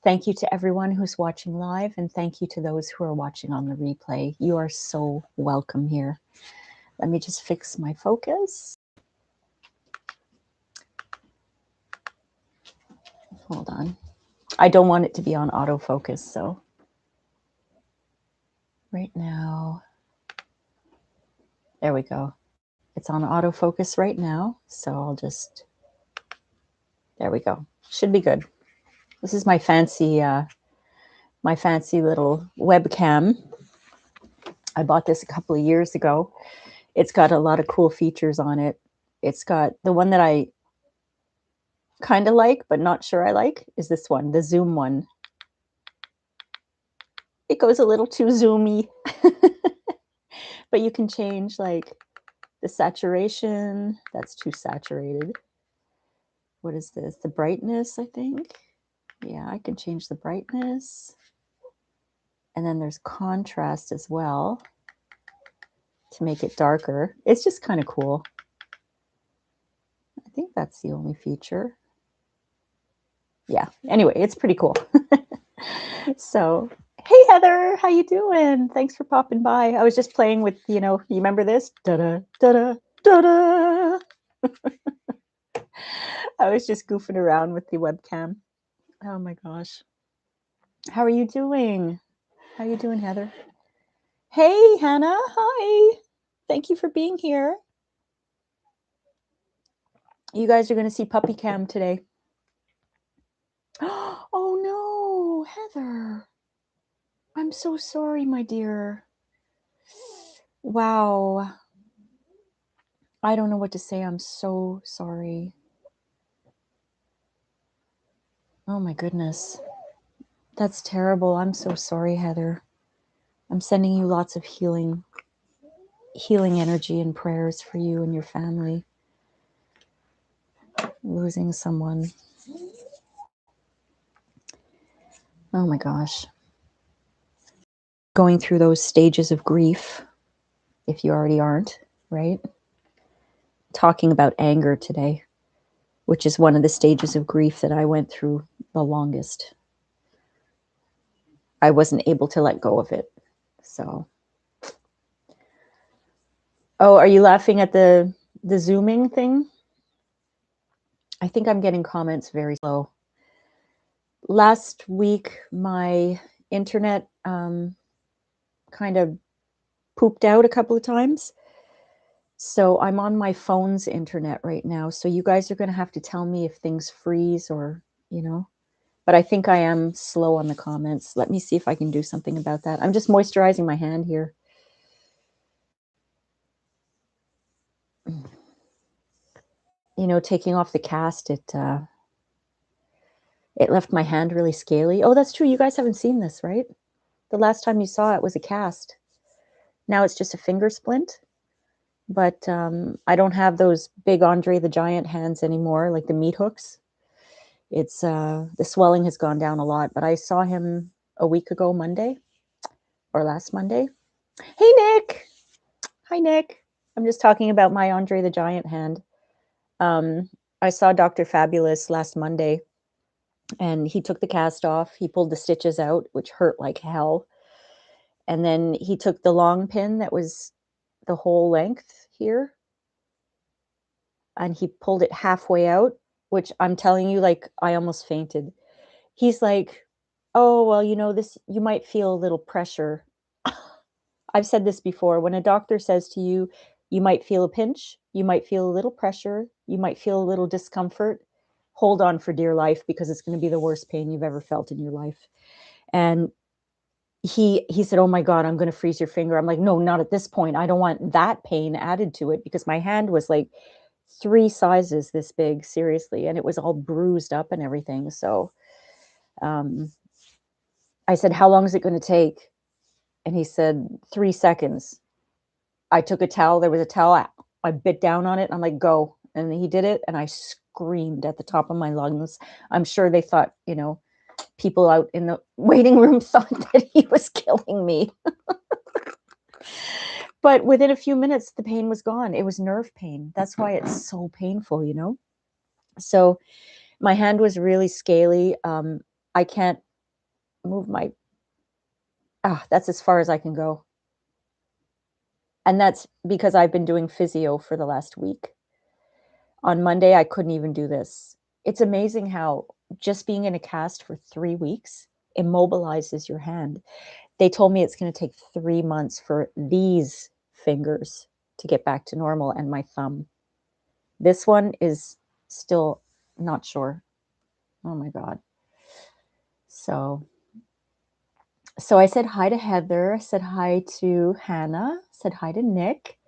Thank you to everyone who's watching live, and thank you to those who are watching on the replay. You are so welcome here. Let me just fix my focus. Hold on. I don't want it to be on autofocus, so right now, there we go. It's on autofocus right now, so I'll just, there we go. Should be good. This is my fancy little webcam. I bought this a couple of years ago. It's got a lot of cool features on it. It's got the one that I kind of like, but not sure I like, is this one, the zoom one. It goes a little too zoomy, but you can change like the saturation. That's too saturated. What is this? The brightness, I think. Yeah, I can change the brightness. And then there's contrast as well to make it darker. It's just kind of cool. I think that's the only feature. Yeah, anyway, it's pretty cool. So, hey Heather, how you doing? Thanks for popping by. I was just playing with, you remember this? Da-da, da-da, da-da. I was just goofing around with the webcam. Oh my gosh. How are you doing? How you doing, Heather? Hey, Hannah. Hi. Thank you for being here. You guys are going to see Puppy Cam today. Oh no, Heather. I'm so sorry, my dear. Wow. I don't know what to say. I'm so sorry. Oh my goodness. That's terrible. I'm so sorry, Heather. I'm sending you lots of healing energy and prayers for you and your family. Losing someone. Oh my gosh. Going through those stages of grief, if you already aren't, right? Talking about anger today, which is one of the stages of grief that I went through the longest. I wasn't able to let go of it. So. Oh, are you laughing at the zooming thing? I think I'm getting comments very slow. Last week, my internet kind of pooped out a couple of times. So I'm on my phone's internet right now. So you guys are going to have to tell me if things freeze or, but I think I am slow on the comments. Let me see if I can do something about that. I'm just moisturizing my hand here. Taking off the cast, it left my hand really scaly. Oh, that's true. You guys haven't seen this, right? The last time you saw it was a cast. Now it's just a finger splint. But I don't have those big Andre the Giant hands anymore, like the meat hooks. It's the swelling has gone down a lot. But I saw him a week ago, Monday, or last Monday. Hey, Nick. Hi, Nick. I'm just talking about my Andre the Giant hand. I saw Dr. Fabulous last Monday, and he took the cast off. He pulled the stitches out, which hurt like hell. And then he took the long pin that was the whole length here, and he pulled it halfway out, which I'm telling you, like, I almost fainted. He's like, oh, well, this, you might feel a little pressure. I've said this before. When a doctor says to you, you might feel a pinch, you might feel a little pressure, you might feel a little discomfort, hold on for dear life, because it's going to be the worst pain you've ever felt in your life. And he said, oh my God, I'm going to freeze your finger. I'm like, no, not at this point. I don't want that pain added to it, because my hand was like 3 sizes this big, seriously, and it was all bruised up and everything. So I said, how long is it going to take? And he said, 3 seconds. I took a towel. There was a towel. I bit down on it. I'm like, go. And he did it. And I screamed at the top of my lungs. I'm sure they thought, people out in the waiting room thought that he was killing me. But within a few minutes, the pain was gone. It was nerve pain. That's why it's so painful, So my hand was really scaly. I can't move my, that's as far as I can go. And that's because I've been doing physio for the last week. On Monday, I couldn't even do this. It's amazing how just being in a cast for 3 weeks immobilizes your hand. They told me it's going to take 3 months for these fingers to get back to normal and my thumb. This one is still not sure. Oh my God. So I said hi to Heather. I said hi to Hannah. I said hi to Nick.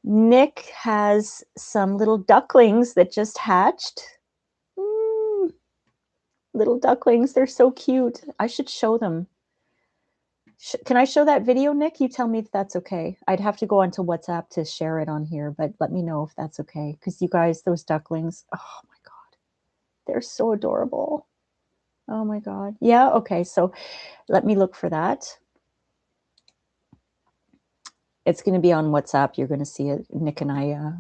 Nick has some little ducklings that just hatched. Little ducklings. They're so cute. I should show them. Can I show that video, Nick? You tell me if that's okay. I'd have to go onto WhatsApp to share it on here, but let me know if that's okay. Because you guys, those ducklings, oh my God. They're so adorable. Oh my God. Yeah, okay. So let me look for that. It's going to be on WhatsApp. You're going to see it. Nick and I,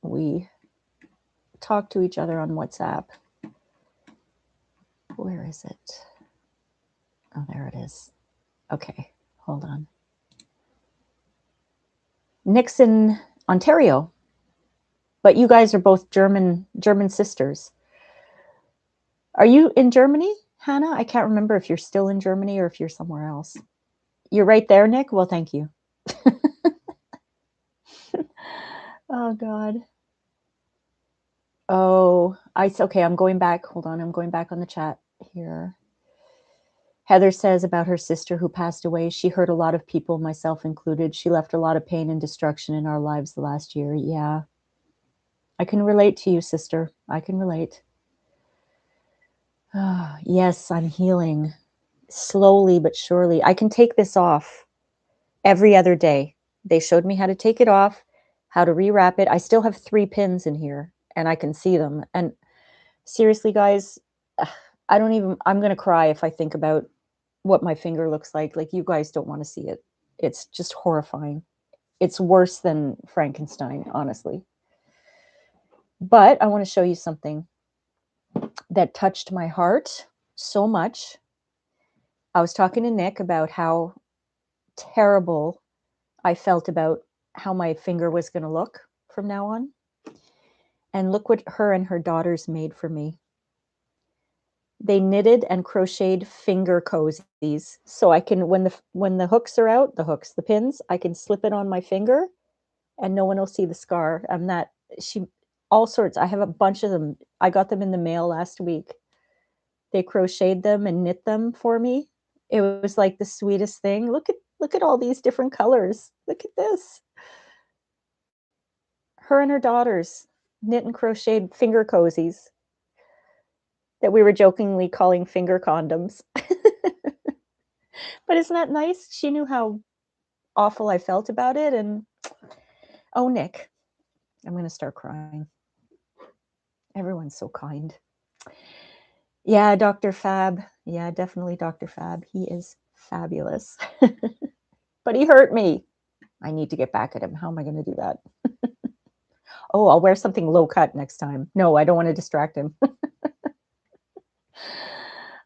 we talk to each other on WhatsApp. Where is it? Oh, there it is. Okay, hold on. Nick's in Ontario, but you guys are both German sisters. Are you in Germany, Hannah? I can't remember if you're still in Germany or if you're somewhere else. You're right there, Nick? Well, thank you. Oh, God. Oh, okay, I'm going back. Hold on, I'm going back on the chat here. Heather says about her sister who passed away, she hurt a lot of people, myself included. She left a lot of pain and destruction in our lives the last year. Yeah. I can relate to you, sister. I can relate. Yes, I'm healing. Slowly but surely. I can take this off every other day. They showed me how to take it off, how to rewrap it. I still have 3 pins in here and I can see them. And seriously, guys, I'm going to cry if I think about what my finger looks like. Like, you guys don't want to see it. It's just horrifying. It's worse than Frankenstein, honestly. But I want to show you something that touched my heart so much. I was talking to Nick about how terrible I felt about how my finger was going to look from now on. And look what her and her daughters made for me. They knitted and crocheted finger cozies, so I can, when the hooks are out, the pins, I can slip it on my finger and no one will see the scar. All sorts. I have a bunch of them. I got them in the mail last week. They crocheted them and knit them for me. It was like the sweetest thing. Look at all these different colors. Look at this. Her and her daughters knit and crocheted finger cozies that we were jokingly calling finger condoms. But isn't that nice? She knew how awful I felt about it. And oh, Nick, I'm going to start crying. Everyone's so kind. Yeah, Dr. Fab. Yeah, definitely Dr. Fab. He is fabulous. But he hurt me. I need to get back at him. How am I going to do that? Oh, I'll wear something low cut next time. No, I don't want to distract him.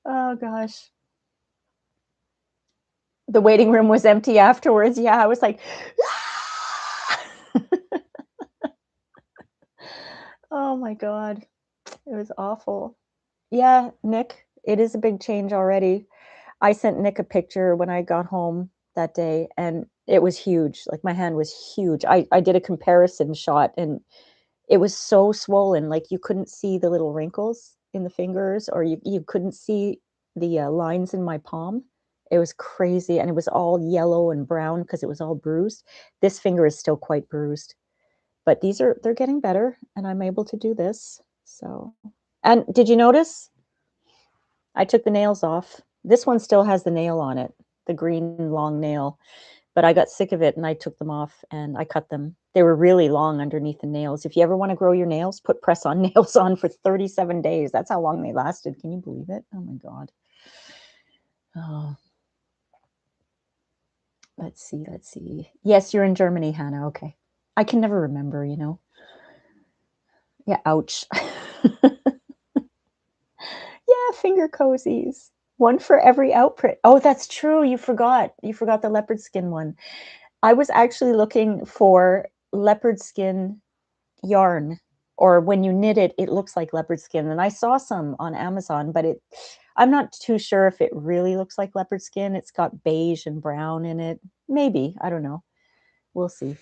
Oh, gosh. The waiting room was empty afterwards. Yeah, I was like, oh my God. It was awful. Yeah, Nick, it is a big change already. I sent Nick a picture when I got home that day and it was huge. Like, my hand was huge. I did a comparison shot and it was so swollen. Like, you couldn't see the little wrinkles in the fingers, or you couldn't see the lines in my palm. It was crazy. And it was all yellow and brown because it was all bruised. This finger is still quite bruised, but they're getting better and I'm able to do this. So, and did you notice I took the nails off? This one still has the nail on it, the green long nail, but I got sick of it and I took them off and I cut them. They were really long underneath the nails. If you ever want to grow your nails, put press-on nails on for 37 days. That's how long they lasted. Can you believe it? Oh my God. Oh. Let's see. Yes, you're in Germany, Hannah. Okay. I can never remember, Yeah, ouch. Yeah, finger cozies. One for every outfit. Oh, that's true. You forgot. You forgot the leopard skin one. I was actually looking for leopard skin yarn, or when you knit it, it looks like leopard skin. And I saw some on Amazon, but I'm not too sure if it really looks like leopard skin. It's got beige and brown in it. Maybe. I don't know. We'll see.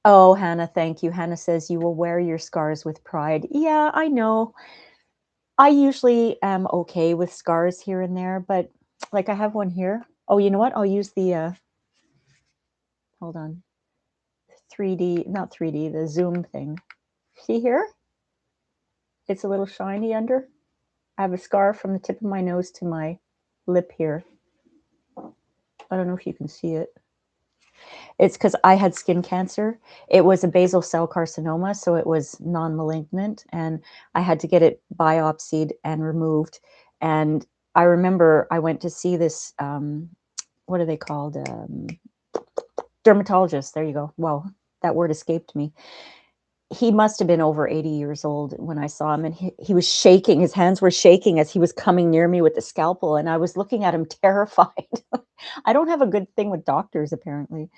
Oh, Hannah, thank you. Hannah says you will wear your scars with pride. Yeah, I know. I usually am okay with scars here and there, but like I have one here. Oh, you know what? I'll use the, hold on, 3D, not 3D, the zoom thing. See here? It's a little shiny under. I have a scar from the tip of my nose to my lip here. I don't know if you can see it. It's because I had skin cancer. It was a basal cell carcinoma, so it was non-malignant, and I had to get it biopsied and removed. And I remember I went to see this, what are they called? Dermatologist. There you go. Wow, that word escaped me. He must have been over 80 years old when I saw him, and he was shaking. His hands were shaking as he was coming near me with the scalpel, and I was looking at him terrified. I don't have a good thing with doctors, apparently,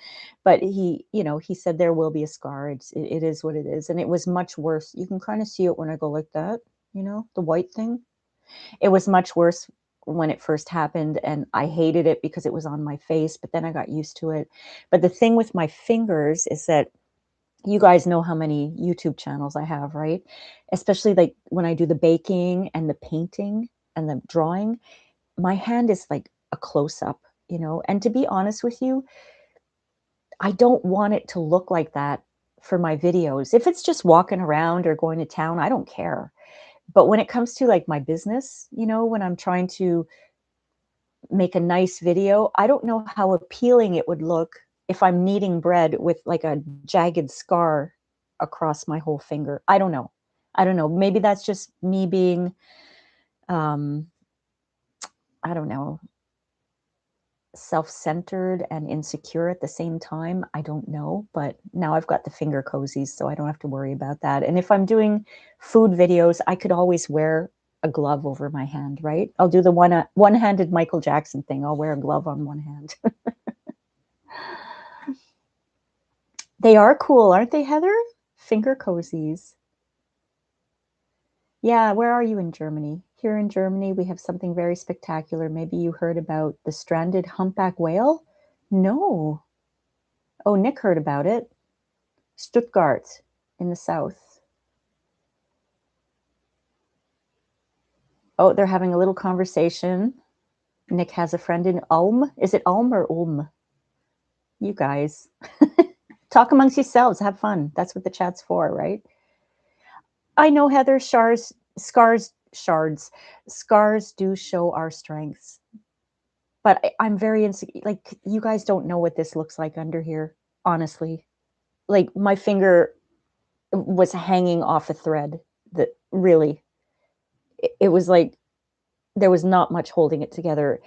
but he, you know, he said there will be a scar. It is what it is, and it was much worse. You can kind of see it when I go like that, you know, the white thing. It was much worse when it first happened, and I hated it because it was on my face, but then I got used to it. But the thing with my fingers is that you guys know how many YouTube channels I have, right? Especially like when I do the baking and the painting and the drawing, my hand is like a close up, you know? And to be honest with you, I don't want it to look like that for my videos. If it's just walking around or going to town, I don't care. But when it comes to like my business, you know, when I'm trying to make a nice video, I don't know how appealing it would look if I'm kneading bread with like a jagged scar across my whole finger. I don't know. I don't know. Maybe that's just me being, um, I don't know, self-centered and insecure at the same time. I don't know, but now I've got the finger cozies, so I don't have to worry about that. And if I'm doing food videos, I could always wear a glove over my hand, right? I'll do the one-handed Michael Jackson thing. I'll wear a glove on one hand. They are cool, aren't they, Heather? Finger cozies. Yeah, where are you in Germany? Here in Germany, we have something very spectacular. Maybe you heard about the stranded humpback whale? No. Oh, Nick heard about it. Stuttgart in the south. Oh, they're having a little conversation. Nick has a friend in Ulm. Is it Ulm or Ulm? You guys. Talk amongst yourselves. Have fun. That's what the chat's for, right? I know, Heather, scars do show our strengths. But I'm very insecure. Like, you guys don't know what this looks like under here, honestly. Like, my finger was hanging off a thread that really, it was like there was not much holding it together.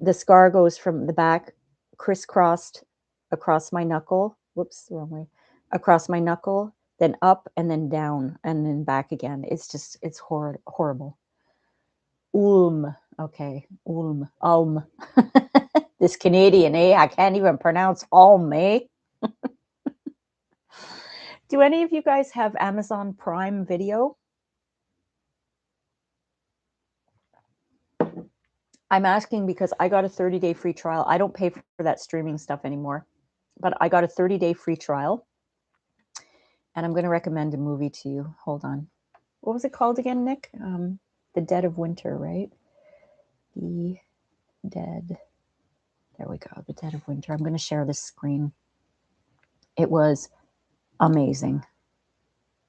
The scar goes from the back, crisscrossed across my knuckle. Whoops, the wrong way. Across my knuckle, then up and then down and then back again. It's just, it's horrible. Ulm. Okay. Ulm. This Canadian, eh? I can't even pronounce Ulm, eh? Do any of you guys have Amazon Prime Video? I'm asking because I got a 30-day free trial. I don't pay for that streaming stuff anymore, but I got a 30-day free trial, and I'm going to recommend a movie to you. Hold on. What was it called again, Nick? The Dead of Winter, right? The Dead. There we go. The Dead of Winter. I'm going to share this screen. It was amazing.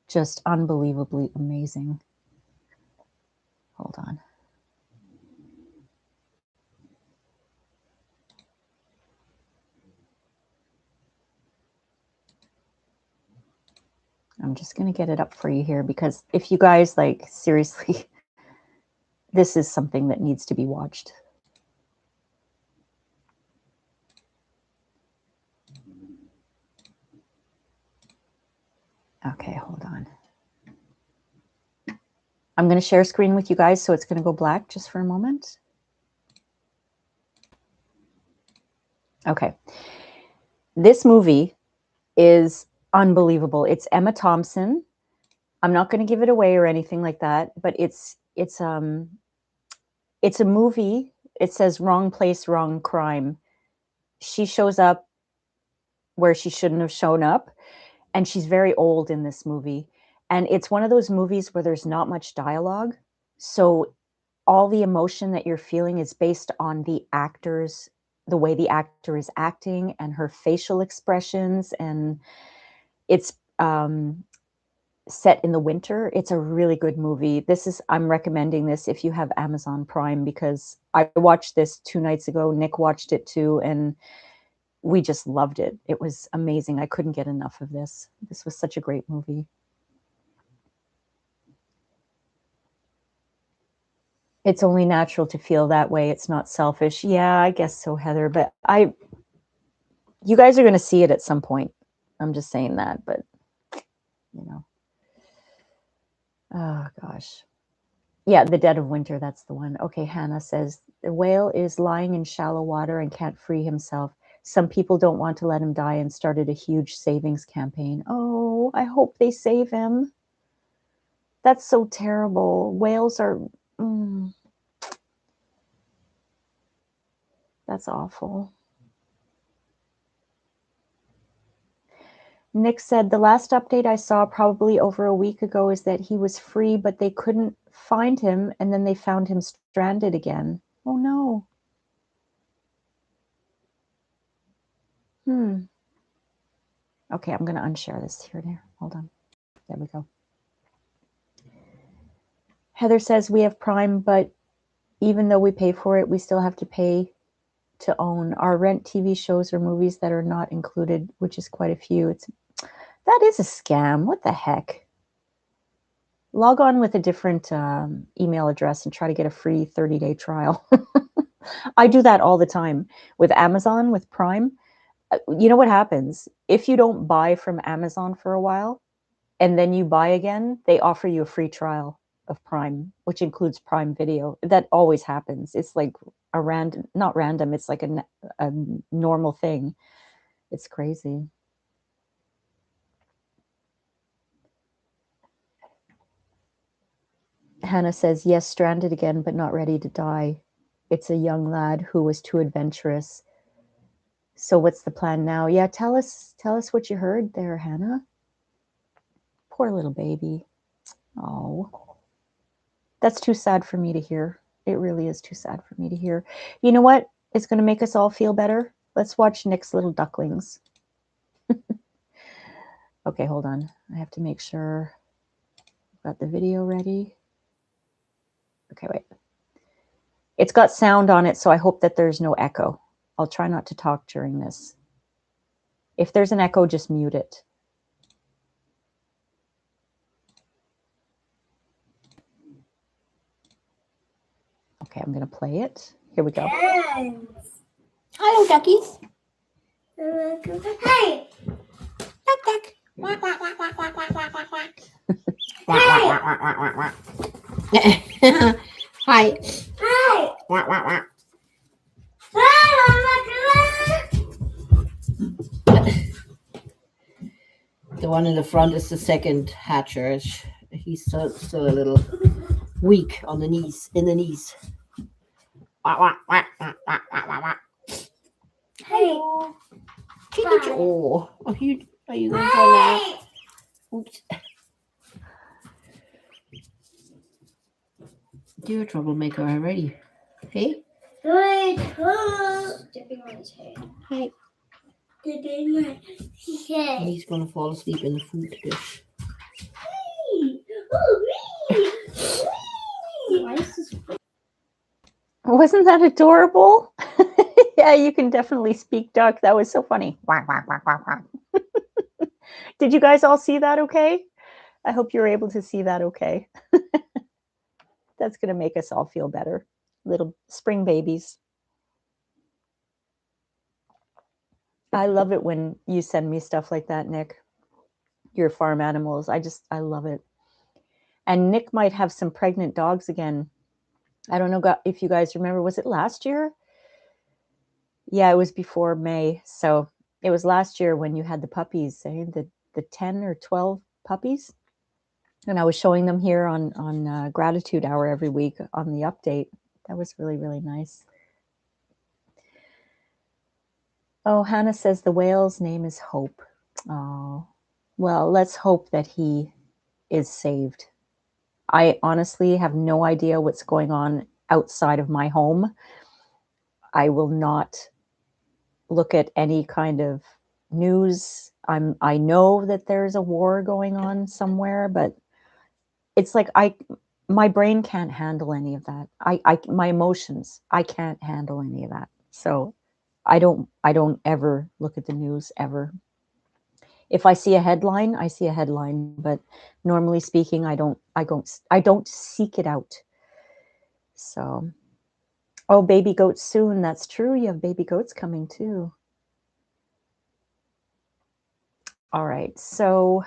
Just unbelievably amazing. Hold on. I'm just going to get it up for you here because if you guys, like, seriously, this is something that needs to be watched. Okay, hold on. I'm going to share screen with you guys, so it's going to go black just for a moment. Okay. This movie is unbelievable. It's Emma Thompson. I'm not going to give it away or anything like that, but it's a movie. It says wrong place, wrong crime. She shows up where she shouldn't have shown up, and she's very old in this movie. And it's one of those movies where there's not much dialogue. So all the emotion that you're feeling is based on the actors, the way the actor is acting and her facial expressions. And it's set in the winter. It's a really good movie. I'm recommending this if you have Amazon Prime, because I watched this 2 nights ago. Nick watched it too, and we just loved it. It was amazing. I couldn't get enough of this. This was such a great movie. It's only natural to feel that way. It's not selfish. Yeah, I guess so, Heather. But you guys are going to see it at some point. I'm just saying that, but you know. Oh gosh. Yeah, The Dead of Winter, that's the one. Okay, Hannah says the whale is lying in shallow water and can't free himself. Some people don't want to let him die and started a huge savings campaign. Oh, I hope they save him. That's so terrible. Whales are that's awful. Nick said the last update I saw probably over a week ago is that he was free, but they couldn't find him, and then they found him stranded again. Oh no. Okay, I'm going to unshare this here. Hold on. There we go. Heather says we have Prime, but even though we pay for it, we still have to pay to own. Our rent TV shows or movies that are not included, which is quite a few. That is a scam. What the heck? Log on with a different email address and try to get a free 30-day trial. I do that all the time with Amazon, with Prime. You know what happens? If you don't buy from Amazon for a while and then you buy again, they offer you a free trial of Prime, which includes Prime Video. That always happens. It's like not random, it's like a normal thing. It's crazy. Hannah says, yes, stranded again, but not ready to die. It's a young lad who was too adventurous. So what's the plan now? Yeah, tell us what you heard there, Hannah. Poor little baby. Oh, that's too sad for me to hear. It really is too sad for me to hear. You know what? It's going to make us all feel better. Let's watch Nick's Little Ducklings. Okay, hold on. I have to make sure I've got the video ready. Okay, wait. It's got sound on it, so I hope that there's no echo. I'll try not to talk during this. If there's an echo, just mute it. Okay, I'm going to play it. Here we go. Hello, duckies. Hey! Duck, duck. Quack, quack, quack, quack, quack, quack, quack, quack, quack. Quack, quack, quack, quack, quack, quack. Hi. Hi. Quack, quack, quack. The one in the front is the second hatcher. He's still a little weak on the knees, in the knees. Quack, quack, quack, quack, quack, quack, quack. Hey. Oh, are you going for that? Oops. You're a troublemaker already. Hey? Dipping on his head. Hi. Dipping on his head. And he's going to fall asleep in the food dish. Wasn't that adorable? Yeah, you can definitely speak duck. That was so funny. Quack, quack, quack, quack, quack. Did you guys all see that okay? I hope you're able to see that okay. That's going to make us all feel better. Little spring babies. I love it when you send me stuff like that, Nick. Your farm animals. I love it. And Nick might have some pregnant dogs again. I don't know if you guys remember, was it last year? Yeah, it was before May. So it was last year when you had the puppies, the 10 or 12 puppies. And I was showing them here on Gratitude Hour every week on the update. That was really, really nice. Oh, Hannah says the whale's name is Hope. Oh, well, let's hope that he is saved. I honestly have no idea what's going on outside of my home. I will not look at any kind of news. I know that there's a war going on somewhere, but it's like my brain can't handle any of that. My emotions, I can't handle any of that. So I don't ever look at the news ever. If I see a headline, I see a headline, but normally speaking, I don't seek it out. So, oh, baby goats soon. That's true. You have baby goats coming too. All right. So,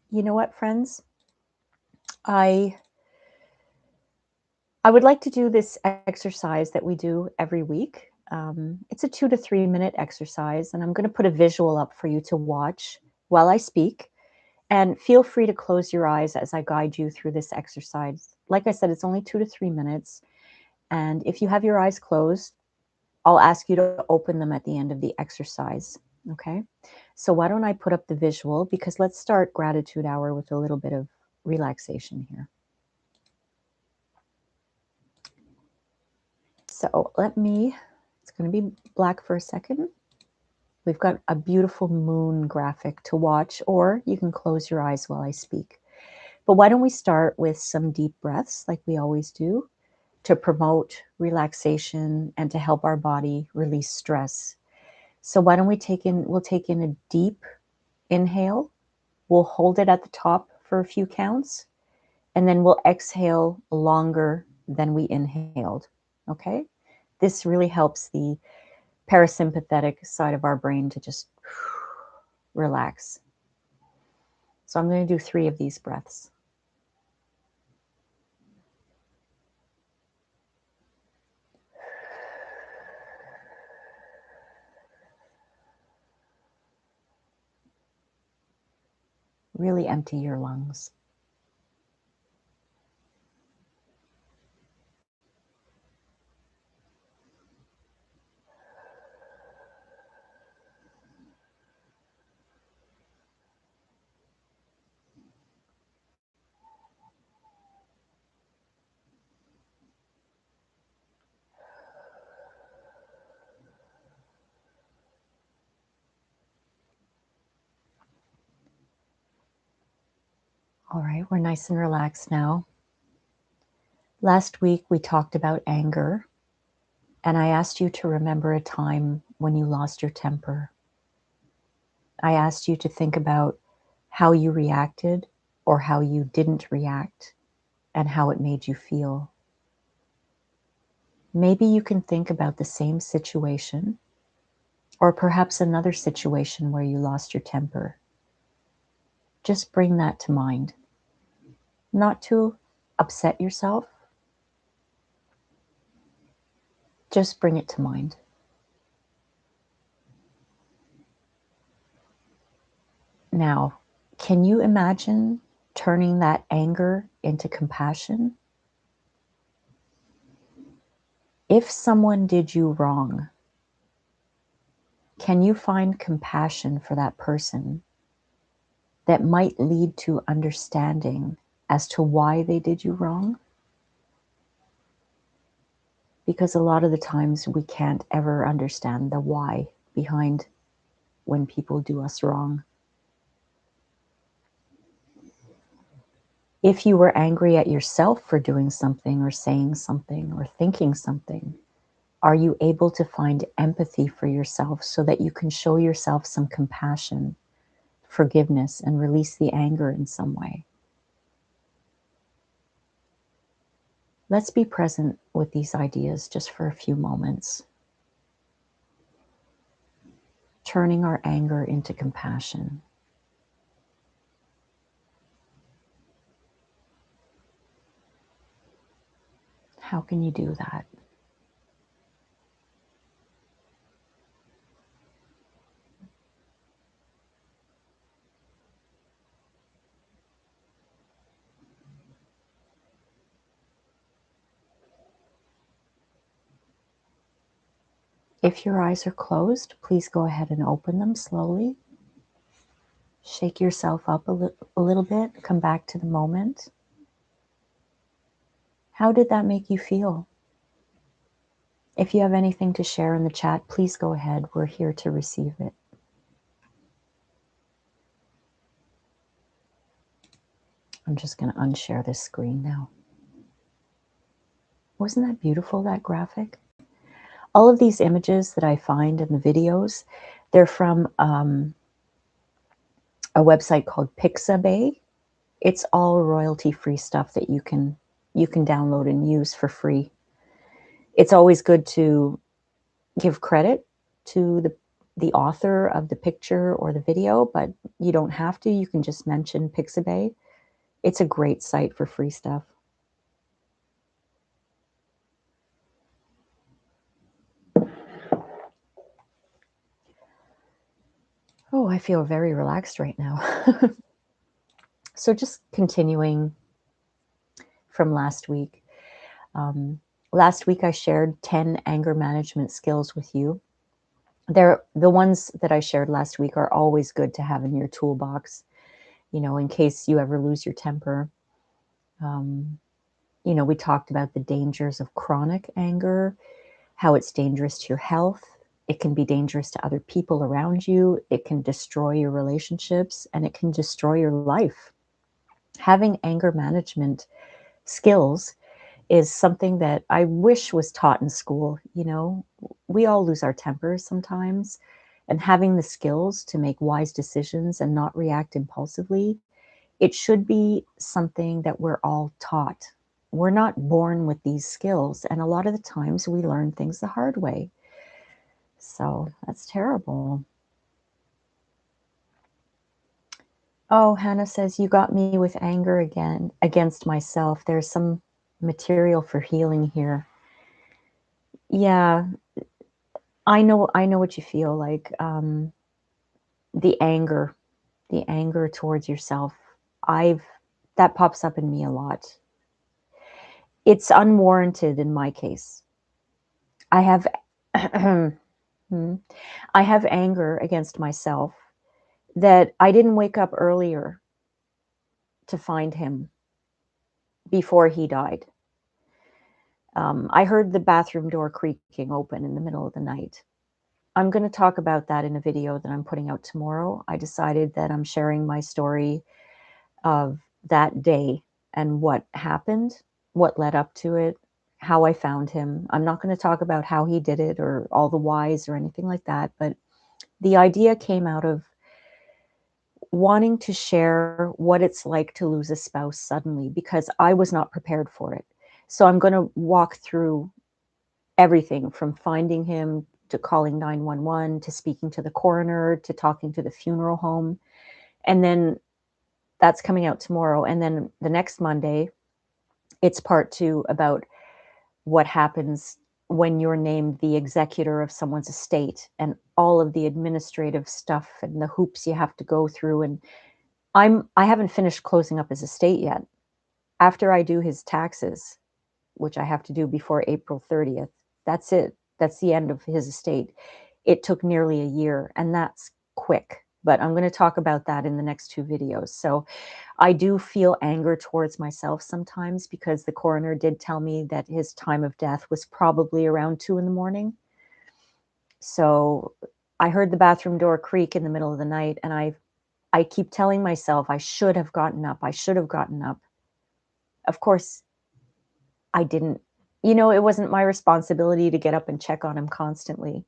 you know what, friends? I I would like to do this exercise that we do every week. It's a 2 to 3 minute exercise, and I'm going to put a visual up for you to watch while I speak. And feel free to close your eyes as I guide you through this exercise. Like I said, it's only 2 to 3 minutes. And if you have your eyes closed, I'll ask you to open them at the end of the exercise. Okay. So why don't I put up the visual? Because let's start Gratitude Hour with a little bit of relaxation here. So it's going to be black for a second. We've got a beautiful moon graphic to watch, or you can close your eyes while I speak. But why don't we start with some deep breaths like we always do to promote relaxation and to help our body release stress. So why don't we'll take in a deep inhale. We'll hold it at the top for a few counts, and then we'll exhale longer than we inhaled. Okay? This really helps the parasympathetic side of our brain to just relax. So I'm going to do 3 of these breaths. Really empty your lungs. All right, we're nice and relaxed now. Last week we talked about anger, and I asked you to remember a time when you lost your temper. I asked you to think about how you reacted or how you didn't react and how it made you feel. Maybe you can think about the same situation or perhaps another situation where you lost your temper. Just bring that to mind. Not to upset yourself, just bring it to mind. Now, can you imagine turning that anger into compassion? If someone did you wrong, can you find compassion for that person that might lead to understanding as to why they did you wrong? Because a lot of the times we can't ever understand the why behind when people do us wrong. If you were angry at yourself for doing something or saying something or thinking something, are you able to find empathy for yourself so that you can show yourself some compassion, forgiveness, and release the anger in some way? Let's be present with these ideas just for a few moments. Turning our anger into compassion. How can you do that? If your eyes are closed, please go ahead and open them slowly. Shake yourself up a little bit. Come back to the moment. How did that make you feel? If you have anything to share in the chat, please go ahead. We're here to receive it. I'm just going to unshare this screen now. Wasn't that beautiful, that graphic? All of these images that I find in the videos, they're from a website called Pixabay. It's all royalty-free stuff that you can download and use for free. It's always good to give credit to the author of the picture or the video, but you don't have to. You can just mention Pixabay. It's a great site for free stuff. Oh, I feel very relaxed right now. So just continuing from last week. Last week I shared 10 anger management skills with you. The ones that I shared last week are always good to have in your toolbox, in case you ever lose your temper. We talked about the dangers of chronic anger, how it's dangerous to your health. It can be dangerous to other people around you. It can destroy your relationships, and it can destroy your life. Having anger management skills is something that I wish was taught in school. We all lose our tempers sometimes, and having the skills to make wise decisions and not react impulsively, it should be something that we're all taught. We're not born with these skills, and a lot of the times we learn things the hard way. So that's terrible. Oh, Hannah says, you got me with anger again against myself. There's some material for healing here. Yeah, I know what you feel like. The anger towards yourself. That pops up in me a lot. It's unwarranted in my case. I have I have anger against myself that I didn't wake up earlier to find him before he died. I heard the bathroom door creaking open in the middle of the night. I'm going to talk about that in a video that I'm putting out tomorrow. I decided that I'm sharing my story of that day and what happened, what led up to it, how I found him. I'm not going to talk about how he did it or all the whys or anything like that, but the idea came out of wanting to share what it's like to lose a spouse suddenly, because I was not prepared for it. So I'm going to walk through everything from finding him to calling 911 to speaking to the coroner to talking to the funeral home. And then that's coming out tomorrow. And then the next Monday, it's part 2 about what happens when you're named the executor of someone's estate and all of the administrative stuff and the hoops you have to go through. And I haven't finished closing up his estate yet. After I do his taxes, which I have to do before April 30th, that's it. That's the end of his estate. It took nearly a year, and that's quick. But I'm going to talk about that in the next 2 videos. So I do feel anger towards myself sometimes, because the coroner did tell me that his time of death was probably around 2 in the morning. So I heard the bathroom door creak in the middle of the night, and I keep telling myself I should have gotten up. I should have gotten up. Of course, I didn't. It wasn't my responsibility to get up and check on him constantly.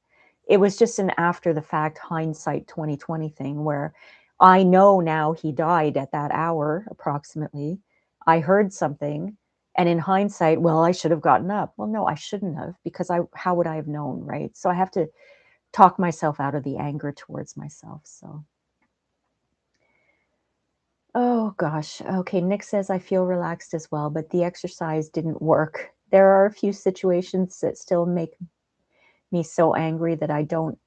It was just an after the fact hindsight 2020 thing where I know now he died at that hour approximately. I heard something, and in hindsight, well, I should have gotten up. Well, no, I shouldn't have, because how would I have known, right? So I have to talk myself out of the anger towards myself. So oh gosh. Okay, Nick says I feel relaxed as well, but the exercise didn't work. there are a few situations that still make me so angry that I don't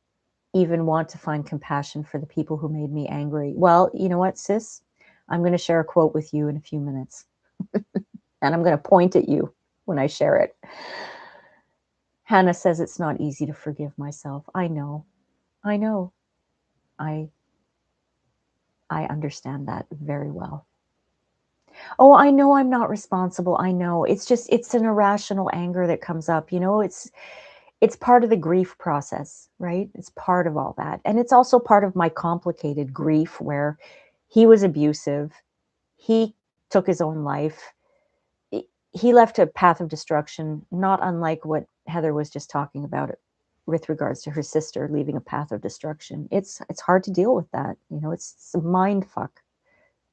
even want to find compassion for the people who made me angry. Well, you know what, sis? I'm going to share a quote with you in a few minutes. And I'm going to point at you when I share it. Hannah says it's not easy to forgive myself. I know. I know. I I understand that very well. Oh, I know I'm not responsible. I know. It's just it's an irrational anger that comes up. It's part of the grief process, right? It's part of all that. And it's also part of my complicated grief where he was abusive. He took his own life. He left a path of destruction, not unlike what Heather was just talking about with regards to her sister leaving a path of destruction. It's hard to deal with that. It's a mind fuck.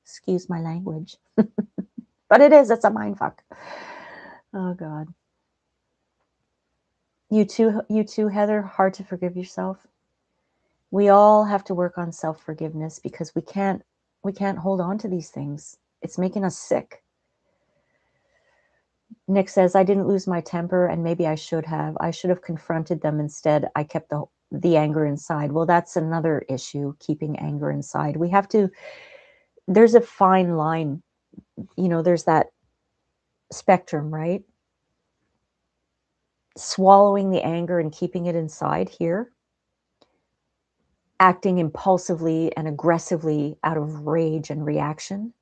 Excuse my language. But it's a mind fuck. Oh God. You too, Heather, hard to forgive yourself. We all have to work on self-forgiveness because we can't hold on to these things. It's making us sick. Nick says, I didn't lose my temper and maybe I should have. I should have confronted them instead. I kept the anger inside. Well, that's another issue, keeping anger inside. There's a fine line. There's that spectrum, right? Swallowing the anger and keeping it inside here, acting impulsively and aggressively out of rage and reaction.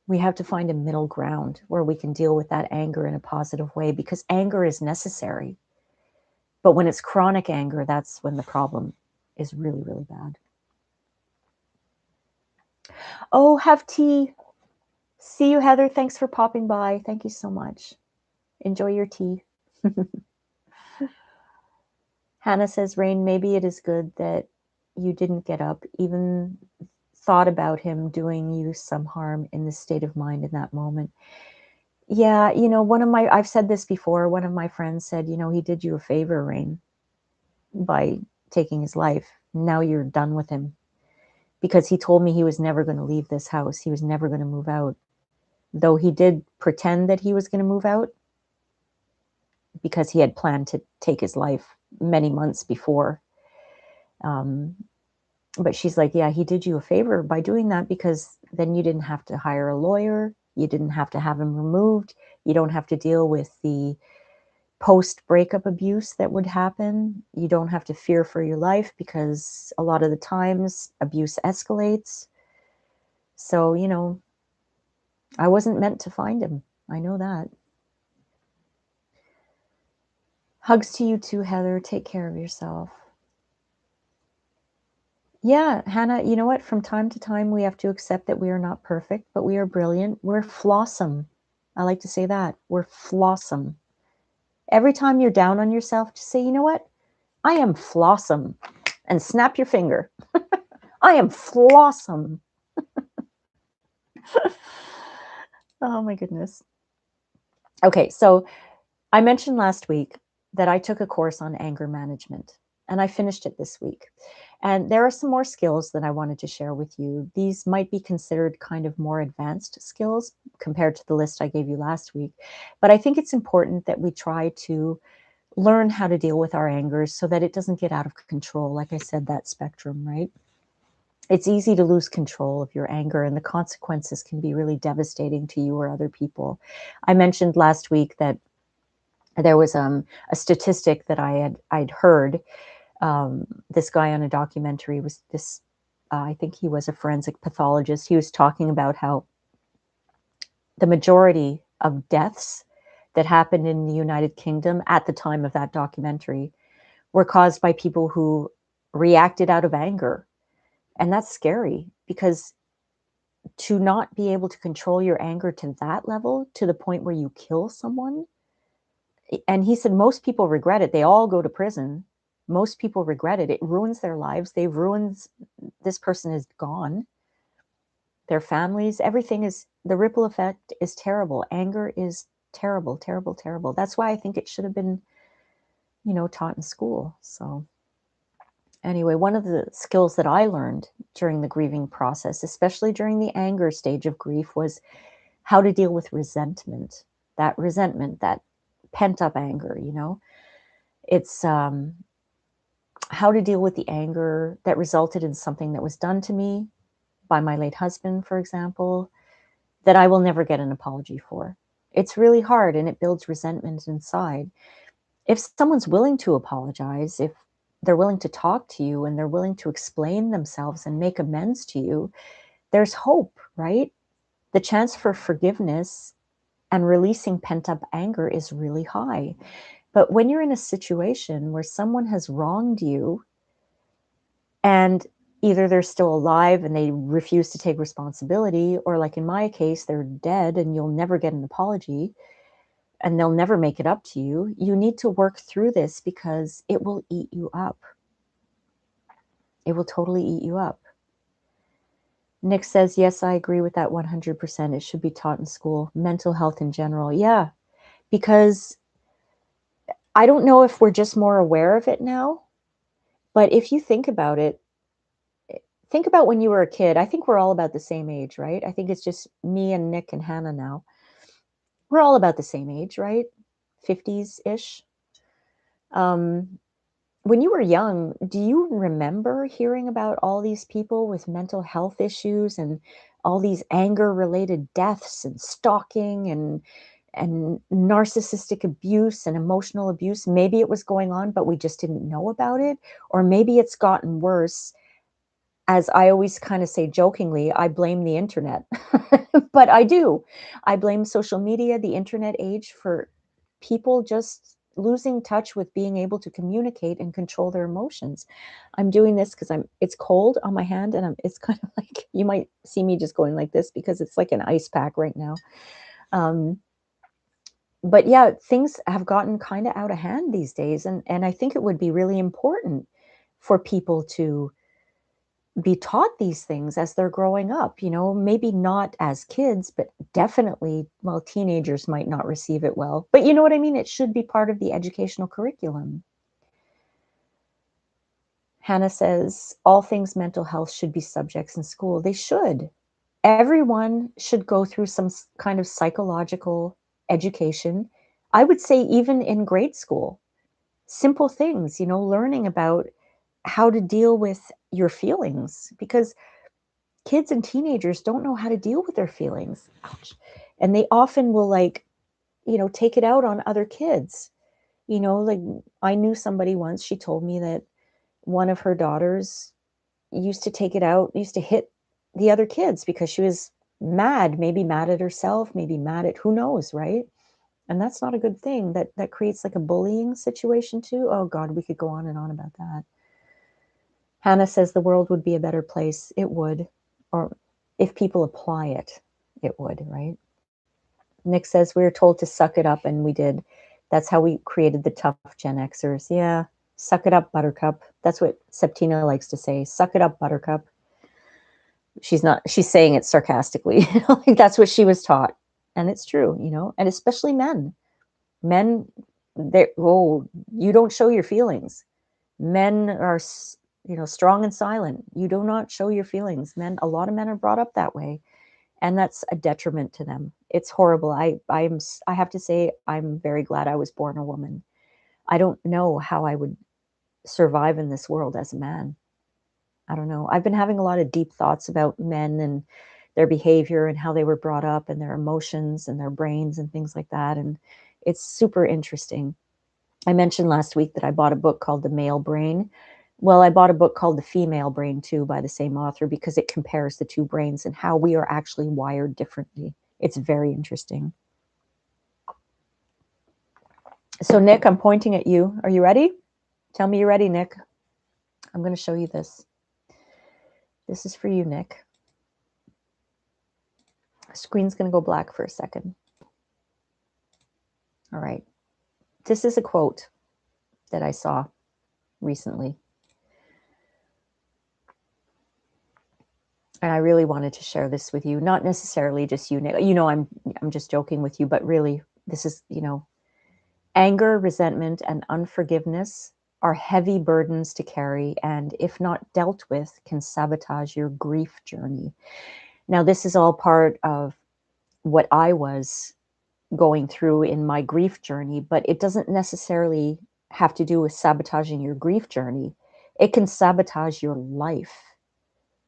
We have to find a middle ground where we can deal with that anger in a positive way because anger is necessary. But when it's chronic anger, that's when the problem is really, really bad. Oh, have tea. See you, Heather. Thanks for popping by. Thank you so much. Enjoy your tea. Hannah says, Rain, maybe it is good that you didn't get up, even thought about him doing you some harm in this state of mind in that moment. Yeah, I've said this before, one of my friends said, he did you a favor, Rain, by taking his life. Now you're done with him. Because he told me he was never going to leave this house. He was never going to move out. Though he did pretend that he was going to move out because he had planned to take his life many months before. But she's like, yeah, he did you a favor by doing that because then you didn't have to hire a lawyer. You didn't have to have him removed. You don't have to deal with the post-breakup abuse that would happen. You don't have to fear for your life because a lot of the times abuse escalates. So, I wasn't meant to find him. I know that. Hugs to you too, Heather. Take care of yourself. Yeah, Hannah, you know what? From time to time, we have to accept that we are not perfect, but we are brilliant. We're flawsome. I like to say that. We're flawsome. Every time you're down on yourself, just say, you know what? I am flawsome. And snap your finger. I am flawsome. Oh my goodness. Okay, so I mentioned last week that I took a course on anger management, and I finished it this week. And there are some more skills that I wanted to share with you. These might be considered kind of more advanced skills compared to the list I gave you last week. But I think it's important that we try to learn how to deal with our angers so that it doesn't get out of control. Like I said, that spectrum, right? It's easy to lose control of your anger, and the consequences can be really devastating to you or other people. I mentioned last week that there was a statistic that I'd heard. This guy on a documentary was this. I think he was a forensic pathologist. He was talking about how the majority of deaths that happened in the United Kingdom at the time of that documentary were caused by people who reacted out of anger. And that's scary because to not be able to control your anger to that level, to the point where you kill someone. And he said most people regret it. They all go to prison. Most people regret it. It ruins their lives. They've ruined, this person is gone. Their families, everything is, the ripple effect is terrible. Anger is terrible, terrible, terrible. That's why I think it should have been, taught in school. So anyway, one of the skills that I learned during the grieving process, especially during the anger stage of grief, was how to deal with resentment. That pent up anger, you know? It's how to deal with the anger that resulted in something that was done to me by my late husband, for example, that I will never get an apology for. It's really hard and it builds resentment inside. If someone's willing to apologize, if they're willing to talk to you and they're willing to explain themselves and make amends to you, there's hope, right? The chance for forgiveness and releasing pent up anger is really high. But when you're in a situation where someone has wronged you and either they're still alive and they refuse to take responsibility, or like in my case, they're dead and you'll never get an apology and they'll never make it up to you, you need to work through this because it will eat you up. It will totally eat you up. Nick says, yes, I agree with that 100%. It should be taught in school. Mental health in general. Yeah, because I don't know if we're just more aware of it now, but if you think about it, think about when you were a kid. I think we're all about the same age, right? I think it's just me and Nick and Hannah now. We're all about the same age, right? 50s-ish. When you were young, do you remember hearing about all these people with mental health issues and all these anger-related deaths and stalking and narcissistic abuse and emotional abuse? Maybe it was going on, but we just didn't know about it. Or maybe it's gotten worse. As I always kind of say jokingly, I blame the internet. But I do. I blame social media, the internet age, for people just losing touch with being able to communicate and control their emotions. I'm doing this because it's cold on my hand and it's kind of like, you might see me just going like this because it's like an ice pack right now. But yeah, things have gotten kind of out of hand these days. And I think it would be really important for people to be taught these things as they're growing up, you know, maybe not as kids, but definitely, well, teenagers might not receive it well. But you know what I mean? It should be part of the educational curriculum. Hannah says, all things mental health should be subjects in school. They should. Everyone should go through some kind of psychological education. I would say even in grade school, simple things, you know, learning about how to deal with your feelings, because kids and teenagers don't know how to deal with their feelings. Ouch. And they often will, like, you know, take it out on other kids. You know, like, I knew somebody once, she told me that one of her daughters used to hit the other kids because she was mad, maybe mad at herself, maybe mad at who knows, right? And that's not a good thing. That creates like a bullying situation too. Oh God, we could go on and on about that. Hannah says the world would be a better place. It would. Or if people apply it, it would, right? Nick says we were told to suck it up, and we did. That's how we created the tough Gen Xers. Yeah, suck it up, Buttercup. That's what Septina likes to say. Suck it up, Buttercup. She's saying it sarcastically. Like that's what she was taught. And it's true, you know, and especially men. Men, you don't show your feelings. Men are, you know, strong and silent. You do not show your feelings. A lot of men are brought up that way, and that's a detriment to them. It's horrible. I have to say I'm very glad I was born a woman. I don't know how I would survive in this world as a man. I don't know. I've been having a lot of deep thoughts about men and their behavior and how they were brought up and their emotions and their brains and things like that, and it's super interesting. I mentioned last week that I bought a book called The Male Brain. Well, I bought a book called The Female Brain too by the same author because it compares the two brains and how we are actually wired differently. It's very interesting. So, Nick, I'm pointing at you. Are you ready? Tell me you're ready, Nick. I'm going to show you this. This is for you, Nick. Screen's going to go black for a second. All right. This is a quote that I saw recently. And I really wanted to share this with you, not necessarily just you, Nick. You know, I'm just joking with you, but really, this is, you know, anger, resentment, and unforgiveness are heavy burdens to carry, and if not dealt with, can sabotage your grief journey. Now, this is all part of what I was going through in my grief journey, but it doesn't necessarily have to do with sabotaging your grief journey. It can sabotage your life.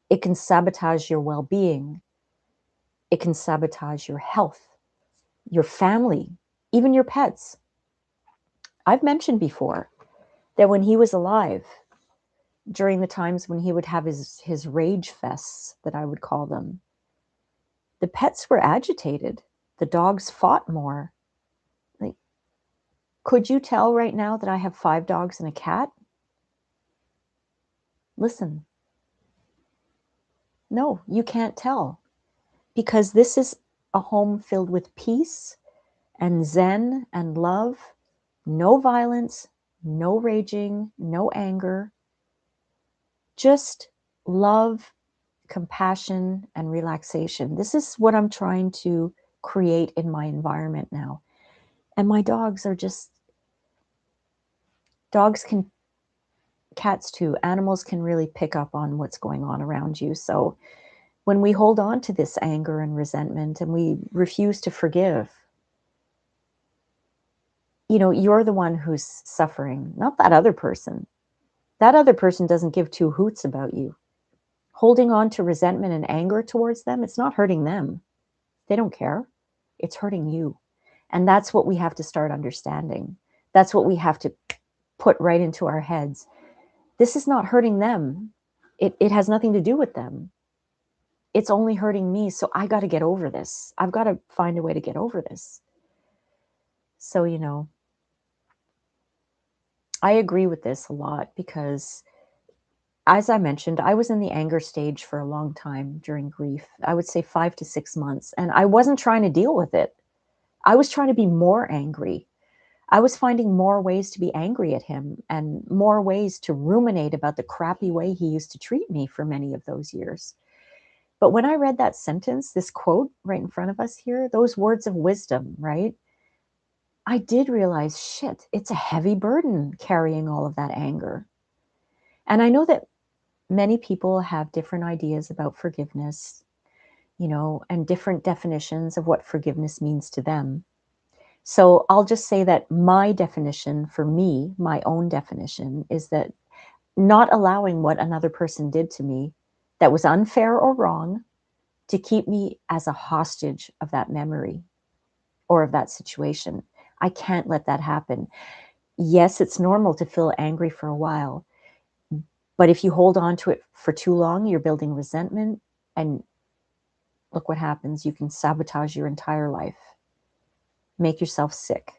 It can sabotage your well-being. It can sabotage your health, your family, even your pets. I've mentioned before that when he was alive, during the times when he would have his rage fests, that I would call them, the pets were agitated. The dogs fought more. Like, could you tell right now that I have 5 dogs and a cat? Listen, no, you can't tell, because this is a home filled with peace and zen and love, no violence, no raging, no anger, just love, compassion, and relaxation. This is what I'm trying to create in my environment now. And my dogs are just, dogs can, cats too, animals can really pick up on what's going on around you. So when we hold on to this anger and resentment and we refuse to forgive, you're the one who's suffering, not that other person. That other person doesn't give two hoots about you. Holding on to resentment and anger towards them, it's not hurting them. They don't care. It's hurting you. And that's what we have to start understanding. That's what we have to put right into our heads. This is not hurting them. It has nothing to do with them. It's only hurting me. So I got to get over this. I've got to find a way to get over this. So, I agree with this a lot because, as I mentioned, I was in the anger stage for a long time during grief. I would say 5 to 6 months. And I wasn't trying to deal with it. I was trying to be more angry. I was finding more ways to be angry at him and more ways to ruminate about the crappy way he used to treat me for many of those years. But when I read that sentence, this quote right in front of us here, those words of wisdom, right? I did realize, shit, it's a heavy burden carrying all of that anger. And I know that many people have different ideas about forgiveness, and different definitions of what forgiveness means to them. So I'll just say that my definition for me, my own definition, is that not allowing what another person did to me that was unfair or wrong to keep me as a hostage of that memory or of that situation. I can't let that happen. Yes, it's normal to feel angry for a while, but if you hold on to it for too long, you're building resentment, and look what happens. You can sabotage your entire life, make yourself sick.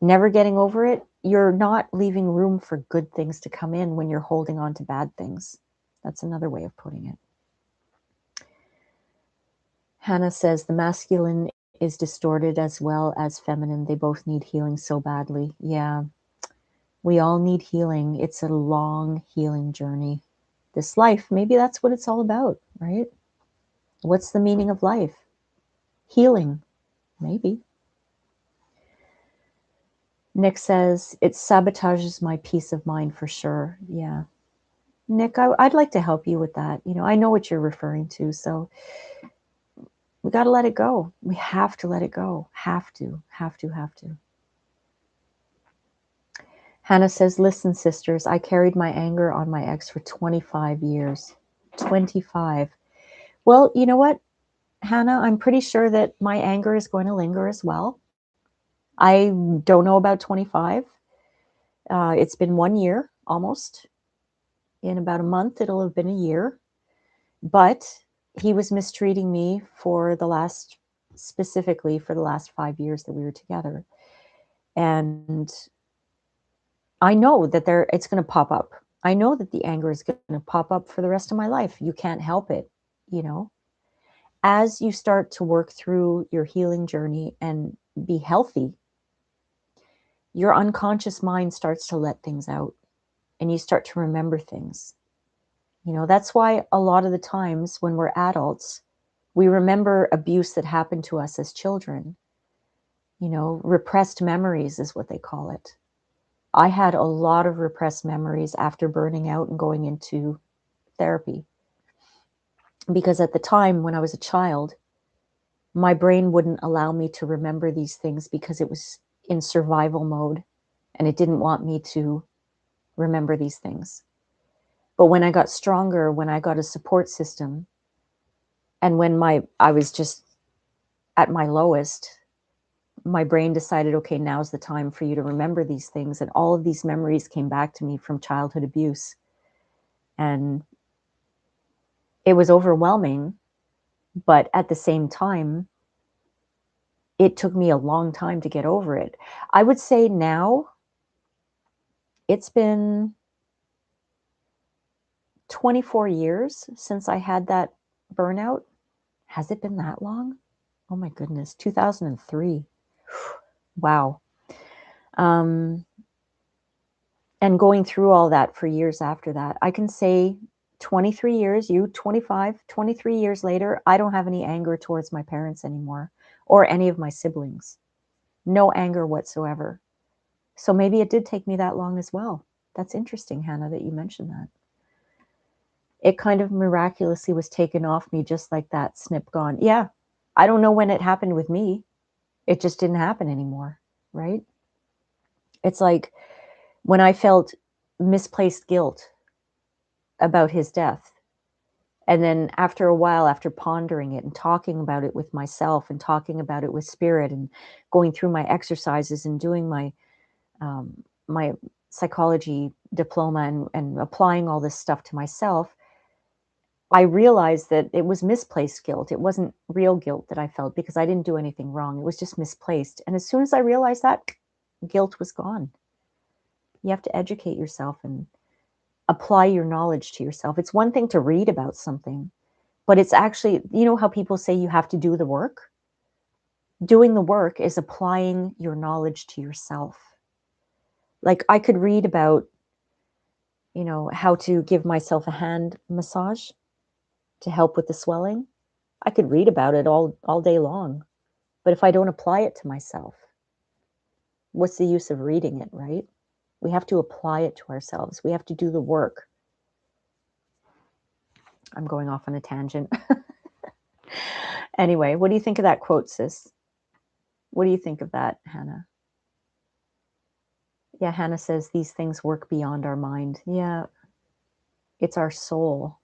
Never getting over it, you're not leaving room for good things to come in when you're holding on to bad things. That's another way of putting it. Hannah says the masculine is distorted as well as feminine. They both need healing so badly. Yeah, we all need healing. It's a long healing journey. This life, maybe that's what it's all about, right? What's the meaning of life? Healing, maybe. Nick says, it sabotages my peace of mind for sure. Yeah. Nick, I'd like to help you with that. I know what you're referring to. So we got to let it go. We have to let it go. Have to. Hannah says, listen, sisters, I carried my anger on my ex for 25 years. 25. Well, you know what, Hannah, I'm pretty sure that my anger is going to linger as well. I don't know about 25. It's been 1 year almost. In about a month, it'll have been a year. But he was mistreating me specifically for the last 5 years that we were together. And I know that it's going to pop up. I know that the anger is going to pop up for the rest of my life. You can't help it, As you start to work through your healing journey and be healthy, your unconscious mind starts to let things out and you start to remember things. That's why a lot of the times when we're adults, we remember abuse that happened to us as children. Repressed memories is what they call it. I had a lot of repressed memories after burning out and going into therapy. Because at the time when I was a child, my brain wouldn't allow me to remember these things because it was in survival mode and it didn't want me to remember these things. But when I got stronger, when I got a support system, and when I was just at my lowest, my brain decided, okay, now's the time for you to remember these things. And all of these memories came back to me from childhood abuse. And it was overwhelming, but at the same time, it took me a long time to get over it. I would say now it's been 24 years since I had that burnout. Has it been that long? Oh my goodness, 2003. Wow. Um, and going through all that for years after that, I can say 23 years, you 25, 23 years later, I don't have any anger towards my parents anymore or any of my siblings. No anger whatsoever. So maybe it did take me that long as well. That's interesting, Hannah, that you mentioned that. It kind of miraculously was taken off me just like that, snip gone. Yeah, I don't know when it happened with me. It just didn't happen anymore, right? It's like when I felt misplaced guilt about his death. And then after a while, after pondering it and talking about it with myself and talking about it with spirit and going through my exercises and doing my psychology diploma and applying all this stuff to myself, I realized that it was misplaced guilt. It wasn't real guilt that I felt because I didn't do anything wrong. It was just misplaced. And as soon as I realized that, guilt was gone. You have to educate yourself and apply your knowledge to yourself. It's one thing to read about something, but it's actually, you know how people say you have to do the work? Doing the work is applying your knowledge to yourself. Like I could read about, how to give myself a hand massage to help with the swelling. I could read about it all day long. But if I don't apply it to myself, what's the use of reading it, right? We have to apply it to ourselves. We have to do the work. I'm going off on a tangent. Anyway, what do you think of that quote, sis? What do you think of that, Hannah? Yeah, Hannah says these things work beyond our mind. Yeah, it's our soul.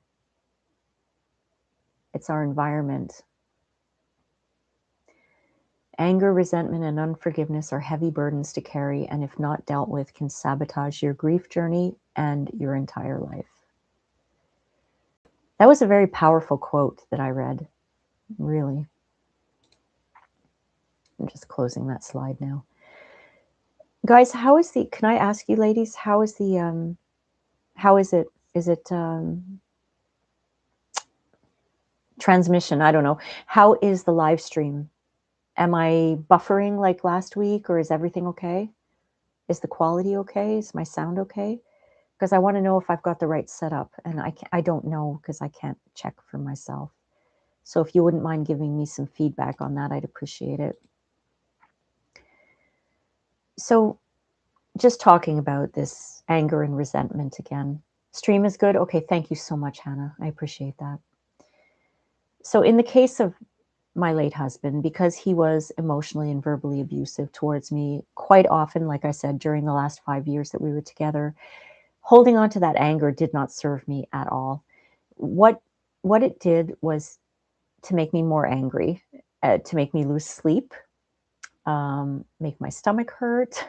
It's our environment. Anger, resentment, and unforgiveness are heavy burdens to carry, and if not dealt with, can sabotage your grief journey and your entire life. That was a very powerful quote that I read, really. I'm just closing that slide now. Guys, can I ask you ladies, how is it transmission? I don't know. How is the live stream? Am I buffering like last week, or is everything okay? Is the quality okay? Is my sound okay? Because I want to know if I've got the right setup, and I don't know because I can't check for myself. So if you wouldn't mind giving me some feedback on that, I'd appreciate it. So just talking about this anger and resentment again. Stream is good? Okay, thank you so much, Hannah. I appreciate that. So in the case of my late husband, because he was emotionally and verbally abusive towards me quite often, like I said, during the last 5 years that we were together, holding on to that anger did not serve me at all. What it did was to make me more angry, to make me lose sleep, make my stomach hurt,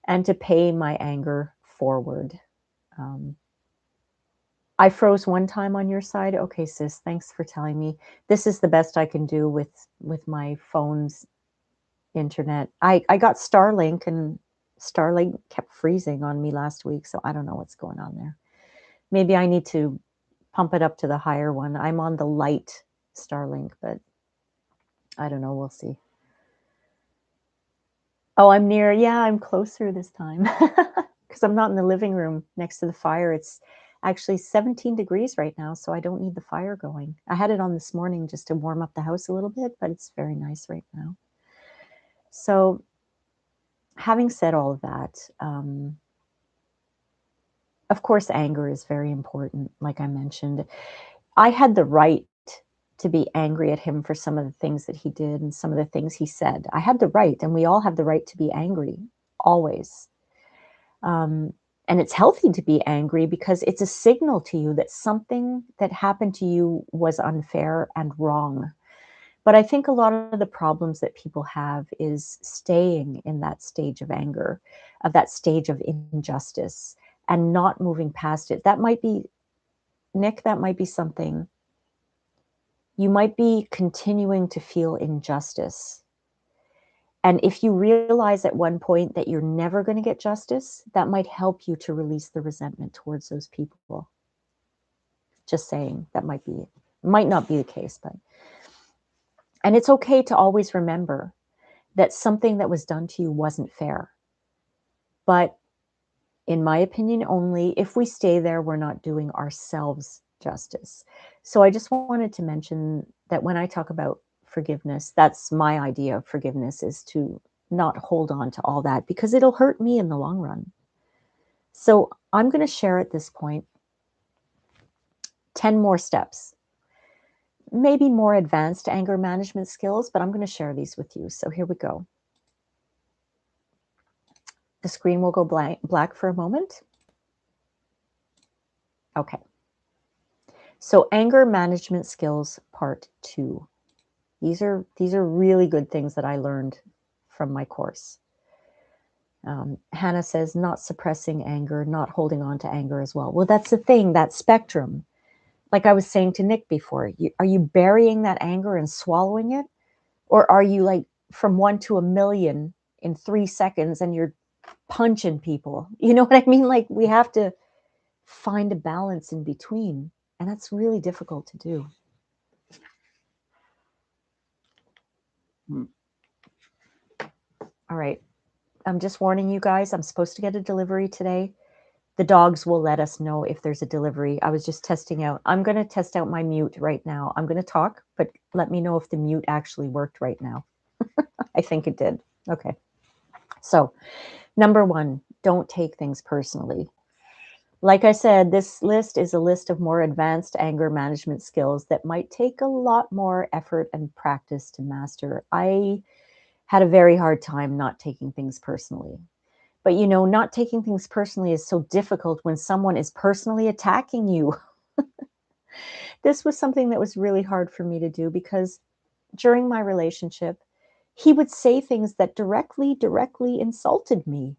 and to pay my anger forward. Um, I froze one time on your side. Okay, sis, thanks for telling me. This is the best I can do with my phone's internet. I got Starlink, and Starlink kept freezing on me last week, so I don't know what's going on there. Maybe I need to pump it up to the higher one. I'm on the light Starlink, but I don't know. We'll see. Oh, I'm near. Yeah, I'm closer this time because I'm not in the living room next to the fire. It's actually 17 degrees right now, so I don't need the fire going. I had it on this morning just to warm up the house a little bit, but it's very nice right now. So, having said all of that, of course, anger is very important, like I mentioned. I had the right to be angry at him for some of the things that he did and some of the things he said. I had the right, and we all have the right to be angry, always. And it's healthy to be angry because it's a signal to you that something that happened to you was unfair and wrong. But I think a lot of the problems that people have is staying in that stage of anger, of that stage of injustice, and not moving past it. That might be, Nick, that might be something. You might be continuing to feel injustice. And if you realize at one point that you're never going to get justice, that might help you to release the resentment towards those people. Just saying, that might not be the case, but. And it's okay to always remember that something that was done to you wasn't fair. But in my opinion only, if we stay there, we're not doing ourselves justice. So I just wanted to mention that when I talk about forgiveness, that's my idea of forgiveness, is to not hold on to all that because it'll hurt me in the long run. So I'm going to share at this point 10 more steps, maybe more advanced anger management skills, but I'm going to share these with you. So here we go. The screen will go black for a moment. Okay. So anger management skills part 2. These are really good things that I learned from my course. Hannah says, not suppressing anger, not holding on to anger as well. Well, that's the thing, that spectrum. Like I was saying to Nick before, are you burying that anger and swallowing it? Or are you like from 1 to 1,000,000 in 3 seconds and you're punching people? You know what I mean? Like we have to find a balance in between. And that's really difficult to do. All right. I'm just warning you guys, I'm supposed to get a delivery today. The dogs will let us know if there's a delivery. I was just testing out. I'm going to test out my mute right now. I'm going to talk, but let me know if the mute actually worked right now. I think it did. Okay. So, number 1, don't take things personally. Like I said, this list is a list of more advanced anger management skills that might take a lot more effort and practice to master. I had a very hard time not taking things personally. But you know, not taking things personally is so difficult when someone is personally attacking you. This was something that was really hard for me to do because during my relationship, he would say things that directly insulted me.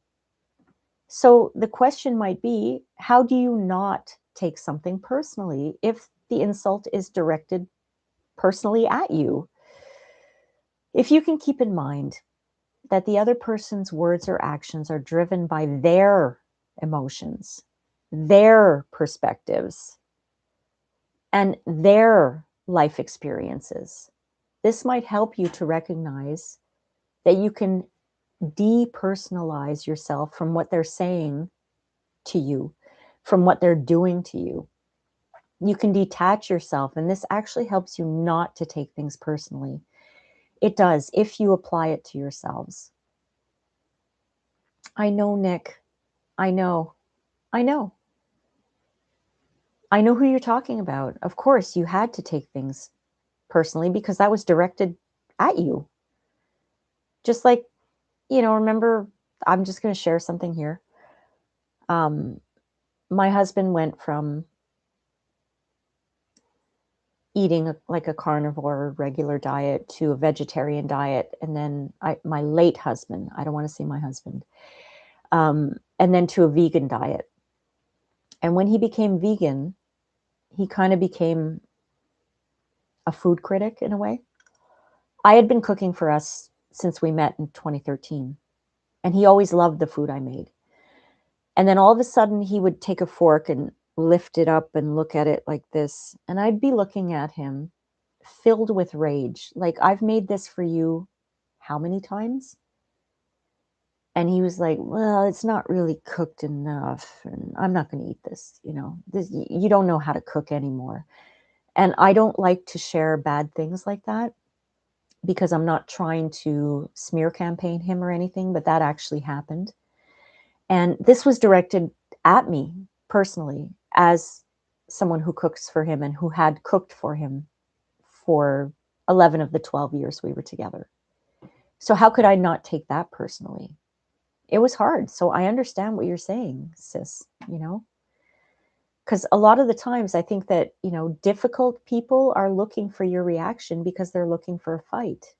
So the question might be, how do you not take something personally if the insult is directed personally at you? If you can keep in mind that the other person's words or actions are driven by their emotions, their perspectives, and their life experiences, this might help you to recognize that you can depersonalize yourself from what they're saying to you, from what they're doing to you. You can detach yourself, and this actually helps you not to take things personally. It does if you apply it to yourselves. I know, Nick. I know. I know. I know who you're talking about. Of course, you had to take things personally because that was directed at you. Just like, remember, I'm just going to share something here. My husband went from eating like a carnivore regular diet to a vegetarian diet. And then my late husband, I don't want to say my husband, and then to a vegan diet. And when he became vegan, he kind of became a food critic in a way. I had been cooking for us since we met in 2013, and he always loved the food I made. And then all of a sudden he would take a fork and lift it up and look at it like this. And I'd be looking at him filled with rage. Like, I've made this for you how many times? And he was like, well, it's not really cooked enough. And I'm not going to eat this. You don't know how to cook anymore. And I don't like to share bad things like that because I'm not trying to smear campaign him or anything, but that actually happened. And this was directed at me personally as someone who cooks for him and who had cooked for him for 11 of the 12 years we were together. So how could I not take that personally? It was hard. So I understand what you're saying, sis, you know? Because a lot of the times I think that, you know, difficult people are looking for your reaction because they're looking for a fight.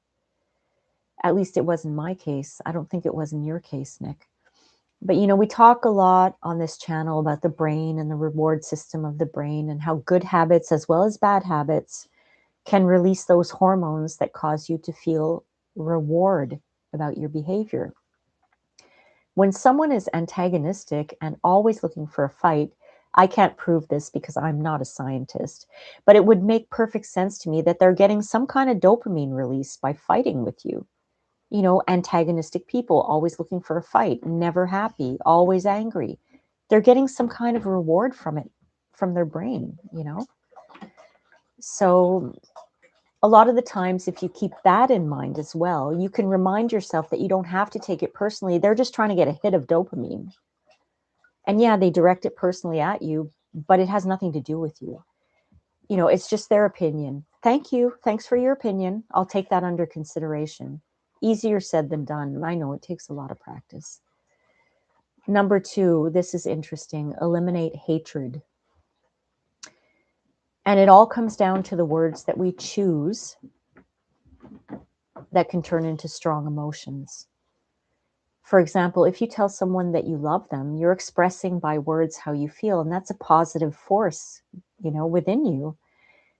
At least it was in my case. I don't think it was in your case, Nick. But, you know, we talk a lot on this channel about the brain and the reward system of the brain and how good habits as well as bad habits can release those hormones that cause you to feel reward about your behavior. When someone is antagonistic and always looking for a fight, I can't prove this because I'm not a scientist, but it would make perfect sense to me that they're getting some kind of dopamine release by fighting with you. You know, antagonistic people always looking for a fight, never happy, always angry. They're getting some kind of reward from it, from their brain, you know? So a lot of the times, if you keep that in mind as well, you can remind yourself that you don't have to take it personally. They're just trying to get a hit of dopamine. And yeah, they direct it personally at you, but it has nothing to do with you. You know, it's just their opinion. Thank you. Thanks for your opinion. I'll take that under consideration. Easier said than done. And I know it takes a lot of practice. Number 2, this is interesting. Eliminate hatred. And it all comes down to the words that we choose that can turn into strong emotions. For example, if you tell someone that you love them, you're expressing by words how you feel, and that's a positive force, you know, within you.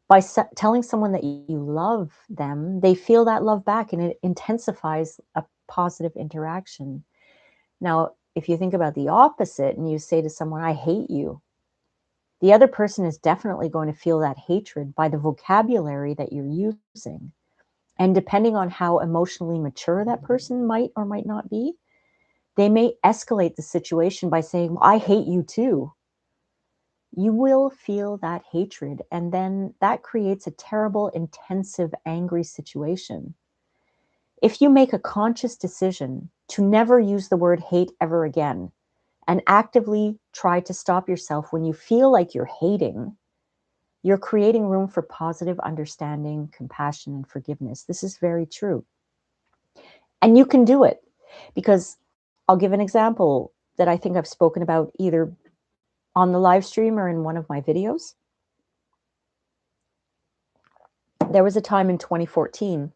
By telling someone that you love them, they feel that love back and it intensifies a positive interaction. Now, if you think about the opposite and you say to someone, I hate you, the other person is definitely going to feel that hatred by the vocabulary that you're using. And depending on how emotionally mature that person might or might not be, they may escalate the situation by saying, well, I hate you too. You will feel that hatred, and then that creates a terrible, intensive, angry situation. If you make a conscious decision to never use the word hate ever again and actively try to stop yourself when you feel like you're hating, you're creating room for positive understanding, compassion, and forgiveness. This is very true. And you can do it because I'll give an example that I think I've spoken about either on the live stream or in one of my videos. There was a time in 2014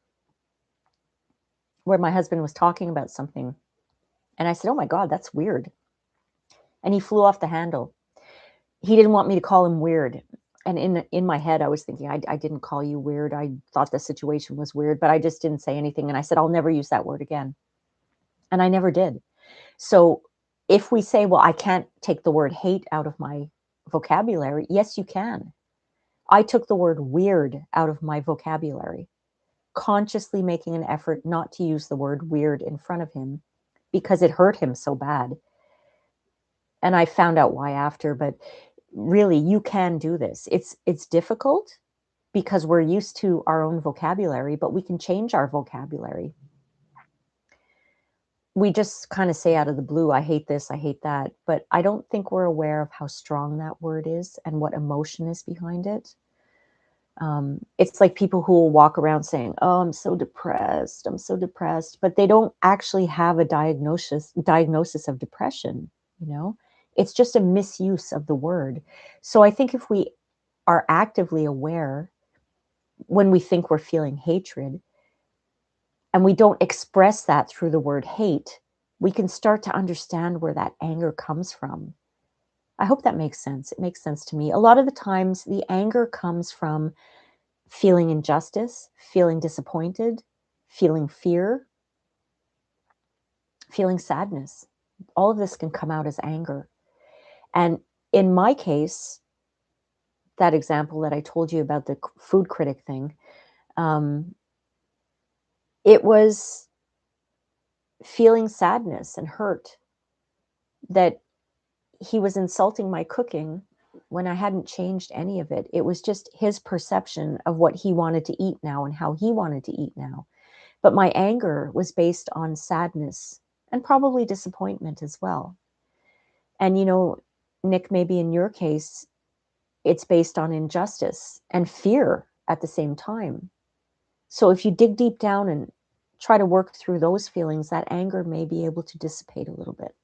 where my husband was talking about something. And I said, oh my God, that's weird. And he flew off the handle. He didn't want me to call him weird. And in my head, I was thinking, I didn't call you weird. I thought the situation was weird, but I just didn't say anything. And I said, I'll never use that word again. And I never did. So if we say, well, I can't take the word hate out of my vocabulary, yes, you can. I took the word weird out of my vocabulary, consciously making an effort not to use the word weird in front of him because it hurt him so bad. And I found out why after, but really you can do this. It's difficult because we're used to our own vocabulary, but we can change our vocabulary. We just kind of say out of the blue, I hate this, I hate that, but I don't think we're aware of how strong that word is and what emotion is behind it. It's like people who will walk around saying, oh, I'm so depressed, but they don't actually have a diagnosis of depression, you know? It's just a misuse of the word. So I think if we are actively aware when we think we're feeling hatred and we don't express that through the word hate, we can start to understand where that anger comes from. I hope that makes sense. It makes sense to me. A lot of the times the anger comes from feeling injustice, feeling disappointed, feeling fear, feeling sadness. All of this can come out as anger. And in my case, that example that I told you about the food critic thing, it was feeling sadness and hurt that he was insulting my cooking when I hadn't changed any of it. It was just his perception of what he wanted to eat now and how he wanted to eat now. But my anger was based on sadness and probably disappointment as well. And, you know, Nick, maybe in your case, it's based on injustice and fear at the same time. So if you dig deep down and try to work through those feelings, that anger may be able to dissipate a little bit.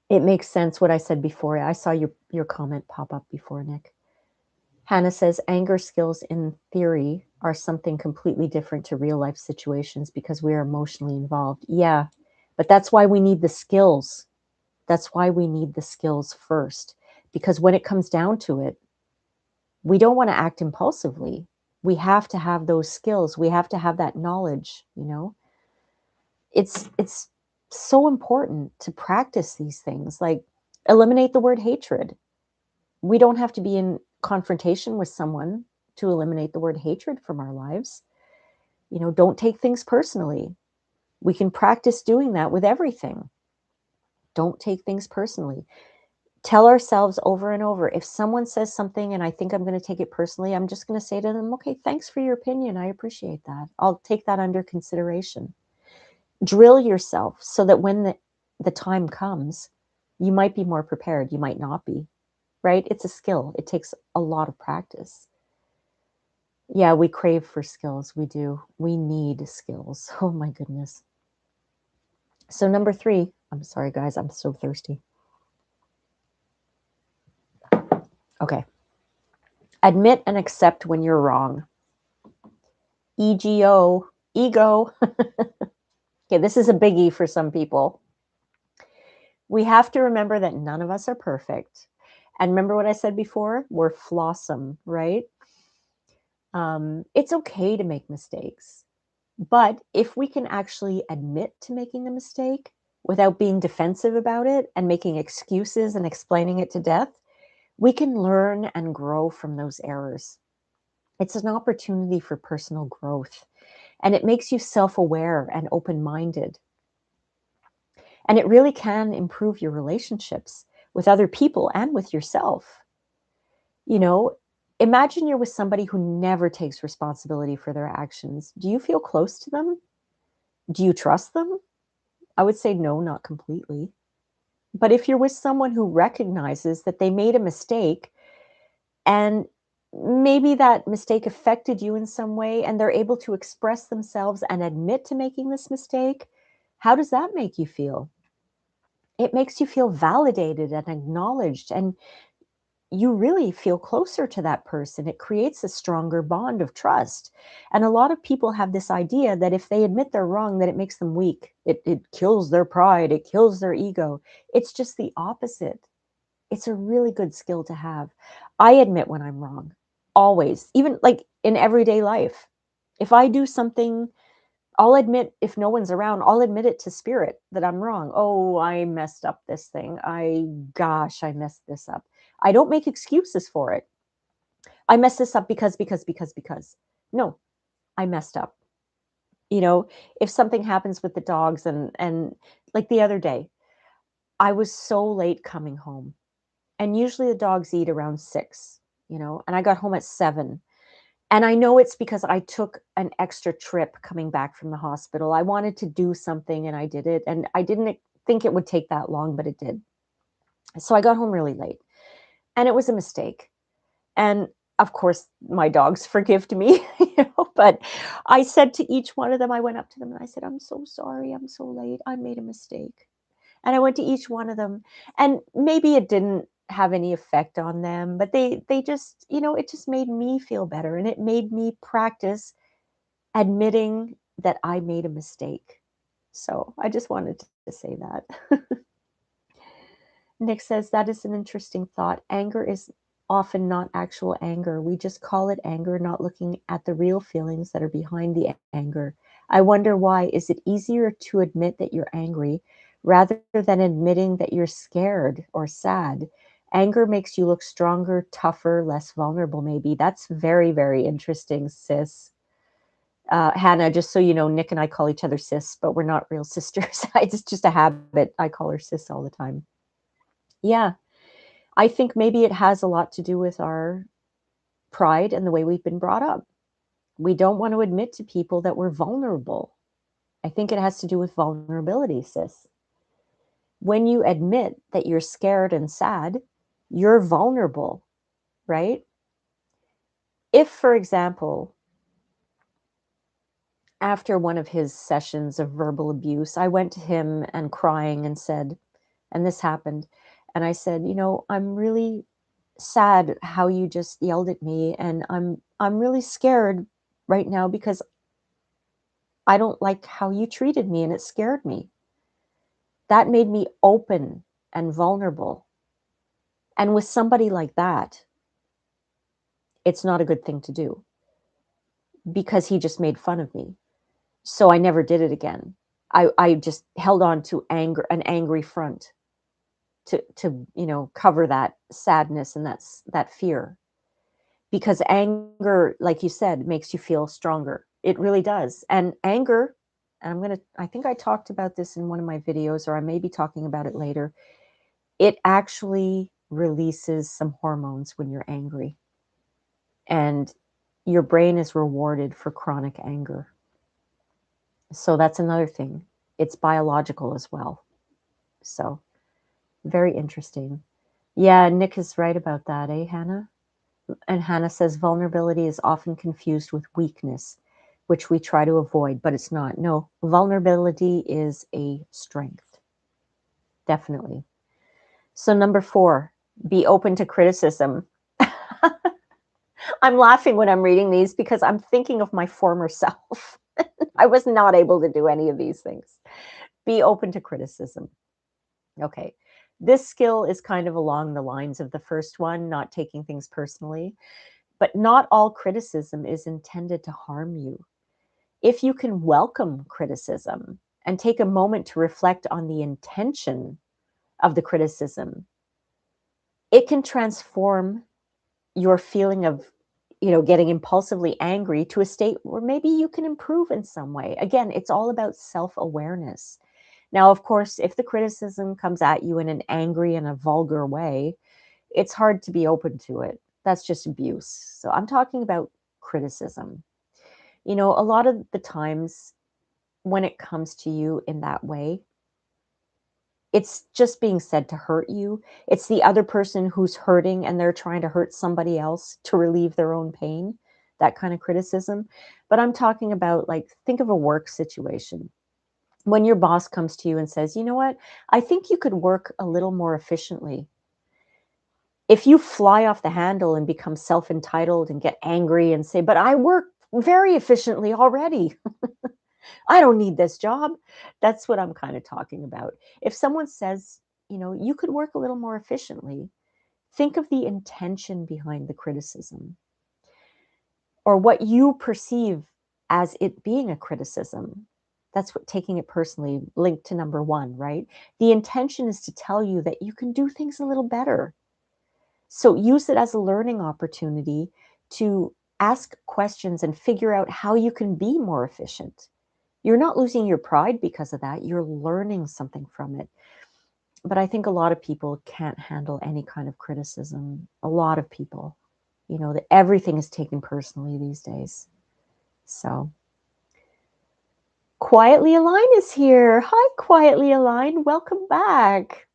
It makes sense what I said before. I saw your comment pop up before, Nick. Hannah says anger skills in theory are something completely different to real life situations because we are emotionally involved. Yeah, but that's why we need the skills. That's why we need the skills first. Because when it comes down to it, we don't want to act impulsively. We have to have those skills. We have to have that knowledge, you know? It's so important to practice these things. Like eliminate the word hatred. We don't have to be in confrontation with someone to eliminate the word hatred from our lives. You know, don't take things personally. We can practice doing that with everything. Don't take things personally. Tell ourselves over and over, if someone says something and I think I'm going to take it personally, I'm just going to say to them, okay, thanks for your opinion. I appreciate that. I'll take that under consideration. Drill yourself so that when the time comes, you might be more prepared. You might not be, right? It's a skill. It takes a lot of practice. Yeah, we crave for skills. We do. We need skills. Oh my goodness. So number 3, I'm sorry guys, I'm so thirsty. Okay. Admit and accept when you're wrong. EGO, ego. Okay, this is a biggie for some people. We have to remember that none of us are perfect. And remember what I said before? We're flawsome, right? It's okay to make mistakes. But if we can actually admit to making a mistake without being defensive about it and making excuses and explaining it to death, we can learn and grow from those errors. It's an opportunity for personal growth, and it makes you self-aware and open-minded. And it really can improve your relationships with other people and with yourself. You know, imagine you're with somebody who never takes responsibility for their actions. Do you feel close to them? Do you trust them? I would say no, not completely. But if you're with someone who recognizes that they made a mistake and maybe that mistake affected you in some way and they're able to express themselves and admit to making this mistake, how does that make you feel? It makes you feel validated and acknowledged, and you really feel closer to that person. It creates a stronger bond of trust. And a lot of people have this idea that if they admit they're wrong, that it makes them weak. It kills their pride. It kills their ego. It's just the opposite. It's a really good skill to have. I admit when I'm wrong, always, even like in everyday life. If I do something, I'll admit, if no one's around, I'll admit it to spirit that I'm wrong. Oh, I messed up this thing. Gosh, I messed this up. I don't make excuses for it. I messed this up because. No, I messed up. You know, if something happens with the dogs and like the other day, I was so late coming home. And usually the dogs eat around 6, you know, and I got home at 7. And I know it's because I took an extra trip coming back from the hospital. I wanted to do something and I did it. And I didn't think it would take that long, but it did. So I got home really late and it was a mistake. And of course, my dogs forgived me, you know, but I said to each one of them, I went up to them and I said, I'm so sorry. I'm so late. I made a mistake. And I went to each one of them, and maybe it didn't have any effect on them, but they just, you know, it just made me feel better, and it made me practice admitting that I made a mistake. So I just wanted to say that. Nick says that is an interesting thought. Anger is often not actual anger. We just call it anger, not looking at the real feelings that are behind the anger. I wonder why. Is it easier to admit that you're angry rather than admitting that you're scared or sad? Anger makes you look stronger, tougher, less vulnerable, maybe. That's very, very interesting, sis. Hannah, just so you know, Nick and I call each other sis, but we're not real sisters. It's just a habit. I call her sis all the time. Yeah, I think maybe it has a lot to do with our pride and the way we've been brought up. We don't want to admit to people that we're vulnerable. I think it has to do with vulnerability, sis. When you admit that you're scared and sad, You're vulnerable, right? If, for example, after one of his sessions of verbal abuse, I went to him and crying and said, and this happened, and I said, I'm really sad how you just yelled at me, and I'm really scared right now because I don't like how you treated me and it scared me. That made me open and vulnerable. And with somebody like that, it's not a good thing to do because he just made fun of me. So I never did it again. I just held on to anger, an angry front to cover that sadness and that fear. Because anger, like you said, makes you feel stronger. It really does. And anger, and I think I talked about this in one of my videos, or I may be talking about it later. It actually releases some hormones when you're angry. And your brain is rewarded for chronic anger. So that's another thing. It's biological as well. So very interesting. Yeah, Nick is right about that, eh, Hannah? And Hannah says vulnerability is often confused with weakness, which we try to avoid, but it's not. No, vulnerability is a strength. Definitely. So, number 4, be open to criticism. I'm laughing when I'm reading these because I'm thinking of my former self. I was not able to do any of these things. Be open to criticism. Okay. This skill is kind of along the lines of the first one, not taking things personally. But not all criticism is intended to harm you. If you can welcome criticism and take a moment to reflect on the intention of the criticism, it can transform your feeling of getting impulsively angry to a state where maybe you can improve in some way. Again, it's all about self-awareness. Now, of course, if the criticism comes at you in an angry and a vulgar way, it's hard to be open to it. That's just abuse. So I'm talking about criticism. A lot of the times when it comes to you in that way, it's just being said to hurt you. It's the other person who's hurting and they're trying to hurt somebody else to relieve their own pain, that kind of criticism. But I'm talking about, like, think of a work situation. When your boss comes to you and says, you know what, I think you could work a little more efficiently. If you fly off the handle and become self entitled and get angry and say, but I work very efficiently already. I don't need this job. That's what I'm kind of talking about. If someone says, you could work a little more efficiently, think of the intention behind the criticism or what you perceive as it being a criticism. That's what taking it personally linked to number 1, right? The intention is to tell you that you can do things a little better. So use it as a learning opportunity to ask questions and figure out how you can be more efficient. You're not losing your pride because of that. You're learning something from it. But I think a lot of people can't handle any kind of criticism. A lot of people, that everything is taken personally these days. So, Quietly Align is here. Hi, Quietly Align. Welcome back.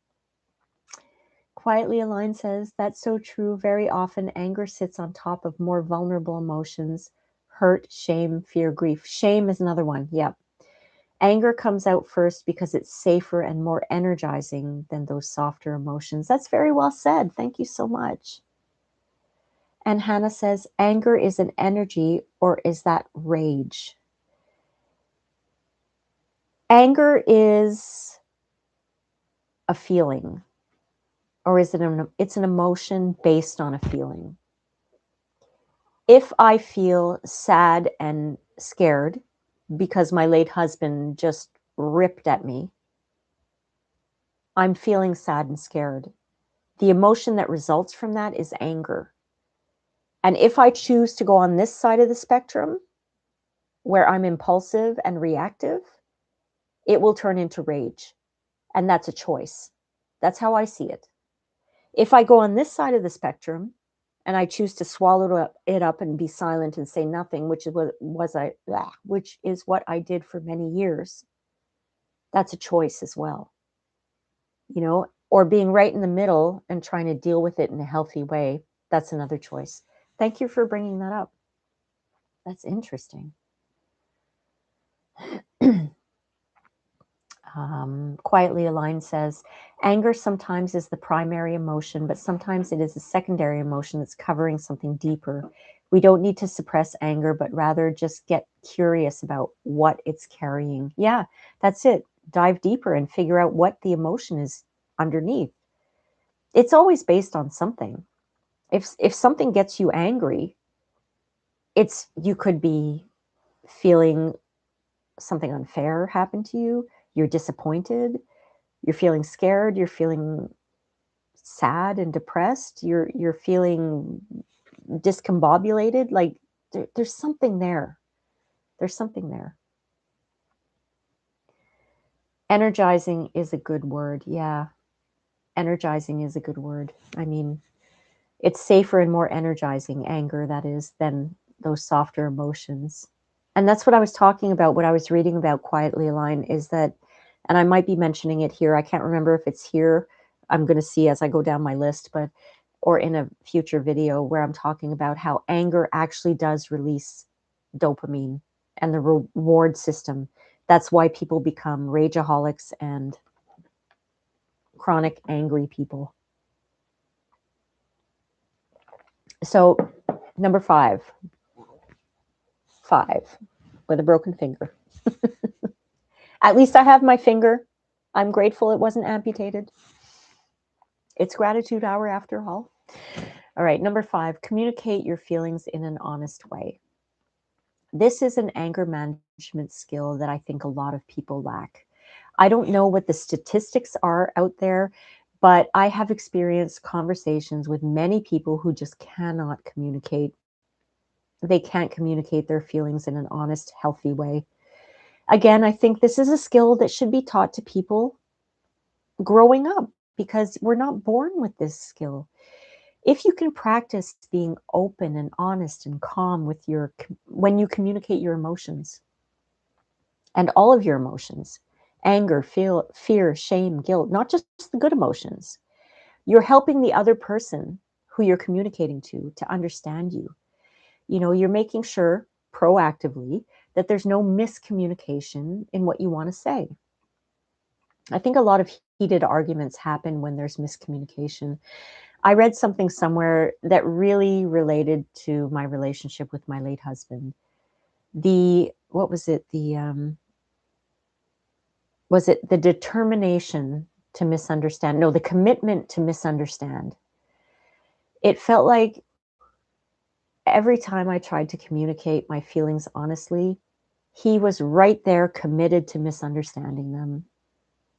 Quietly Align says, that's so true. Very often, anger sits on top of more vulnerable emotions: hurt, shame, fear, grief. Shame is another one. Yep. Anger comes out first because it's safer and more energizing than those softer emotions. That's very well said. Thank you so much. And Hannah says, anger is an energy, or is that rage? Anger is a feeling, or is it's an emotion based on a feeling. If I feel sad and scared because my late husband just ripped at me, I'm feeling sad and scared. The emotion that results from that is anger. And if I choose to go on this side of the spectrum, where I'm impulsive and reactive, it will turn into rage. And that's a choice. That's how I see it. If I go on this side of the spectrum and I choose to swallow it up and be silent and say nothing, which is what I did for many years, that's a choice as well. or being right in the middle and trying to deal with it in a healthy way. That's another choice. Thank you for bringing that up. That's interesting. Quietly Aligned says, anger sometimes is the primary emotion, but sometimes it is a secondary emotion that's covering something deeper. We don't need to suppress anger, but rather just get curious about what it's carrying. Yeah, that's it. Dive deeper and figure out what the emotion is underneath. It's always based on something. If something gets you angry, it's you could be feeling something unfair happened to you, you're disappointed, you're feeling scared, you're feeling sad and depressed, you're feeling discombobulated, like there's something there. There's something there. Energizing is a good word. Yeah. Energizing is a good word. I mean, it's safer and more energizing, anger, that is, than those softer emotions. And that's what I was talking about, what I was reading about Quietly Aligned is that, and I might be mentioning it here, I can't remember if it's here. I'm going to see as I go down my list, but, or in a future video where I'm talking about how anger actually does release dopamine and the reward system. That's why people become rageaholics and chronic angry people. So, number five, with a broken finger. At least I have my finger. I'm grateful it wasn't amputated. It's gratitude hour after all. All right, number 5, communicate your feelings in an honest way. This is an anger management skill that I think a lot of people lack. I don't know what the statistics are out there, but I have experienced conversations with many people who just cannot communicate. They can't communicate their feelings in an honest, healthy way. Again, I think this is a skill that should be taught to people growing up because we're not born with this skill. If you can practice being open and honest and calm with your when you communicate your emotions and all of your emotions, anger, fear, shame, guilt, not just the good emotions, you're helping the other person who you're communicating to understand you. You know, you're making sure proactively that there's no miscommunication in what you want to say. I think a lot of heated arguments happen when there's miscommunication. I read something somewhere that really related to my relationship with my late husband. What was it? Was it the determination to misunderstand? No, the commitment to misunderstand. It felt like every time I tried to communicate my feelings honestly, he was right there committed to misunderstanding them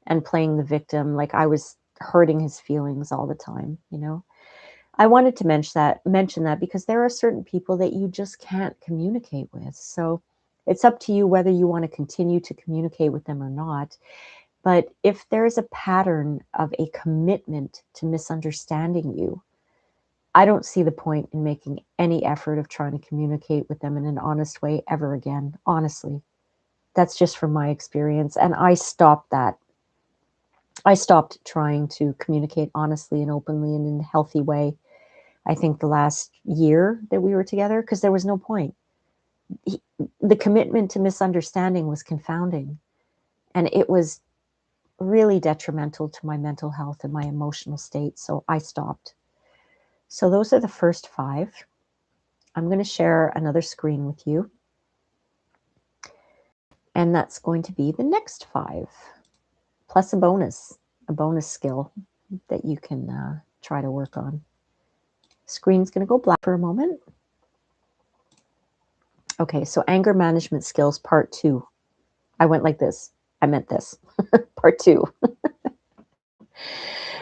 and playing the victim like I was hurting his feelings all the time, you know? I wanted to mention that because there are certain people that you just can't communicate with. So it's up to you whether you want to continue to communicate with them or not. But if there's a pattern of a commitment to misunderstanding you, I don't see the point in making any effort of trying to communicate with them in an honest way ever again, honestly. That's just from my experience. And I stopped that. I stopped trying to communicate honestly and openly and in a healthy way. I think the last year that we were together, because there was no point. The commitment to misunderstanding was confounding. And it was really detrimental to my mental health and my emotional state. So I stopped. So those are the first 5. I'm going to share another screen with you. And that's going to be the next 5, plus a bonus skill that you can try to work on. Screen's going to go black for a moment. Okay, so anger management skills, part 2. I went like this. I meant this. Part 2.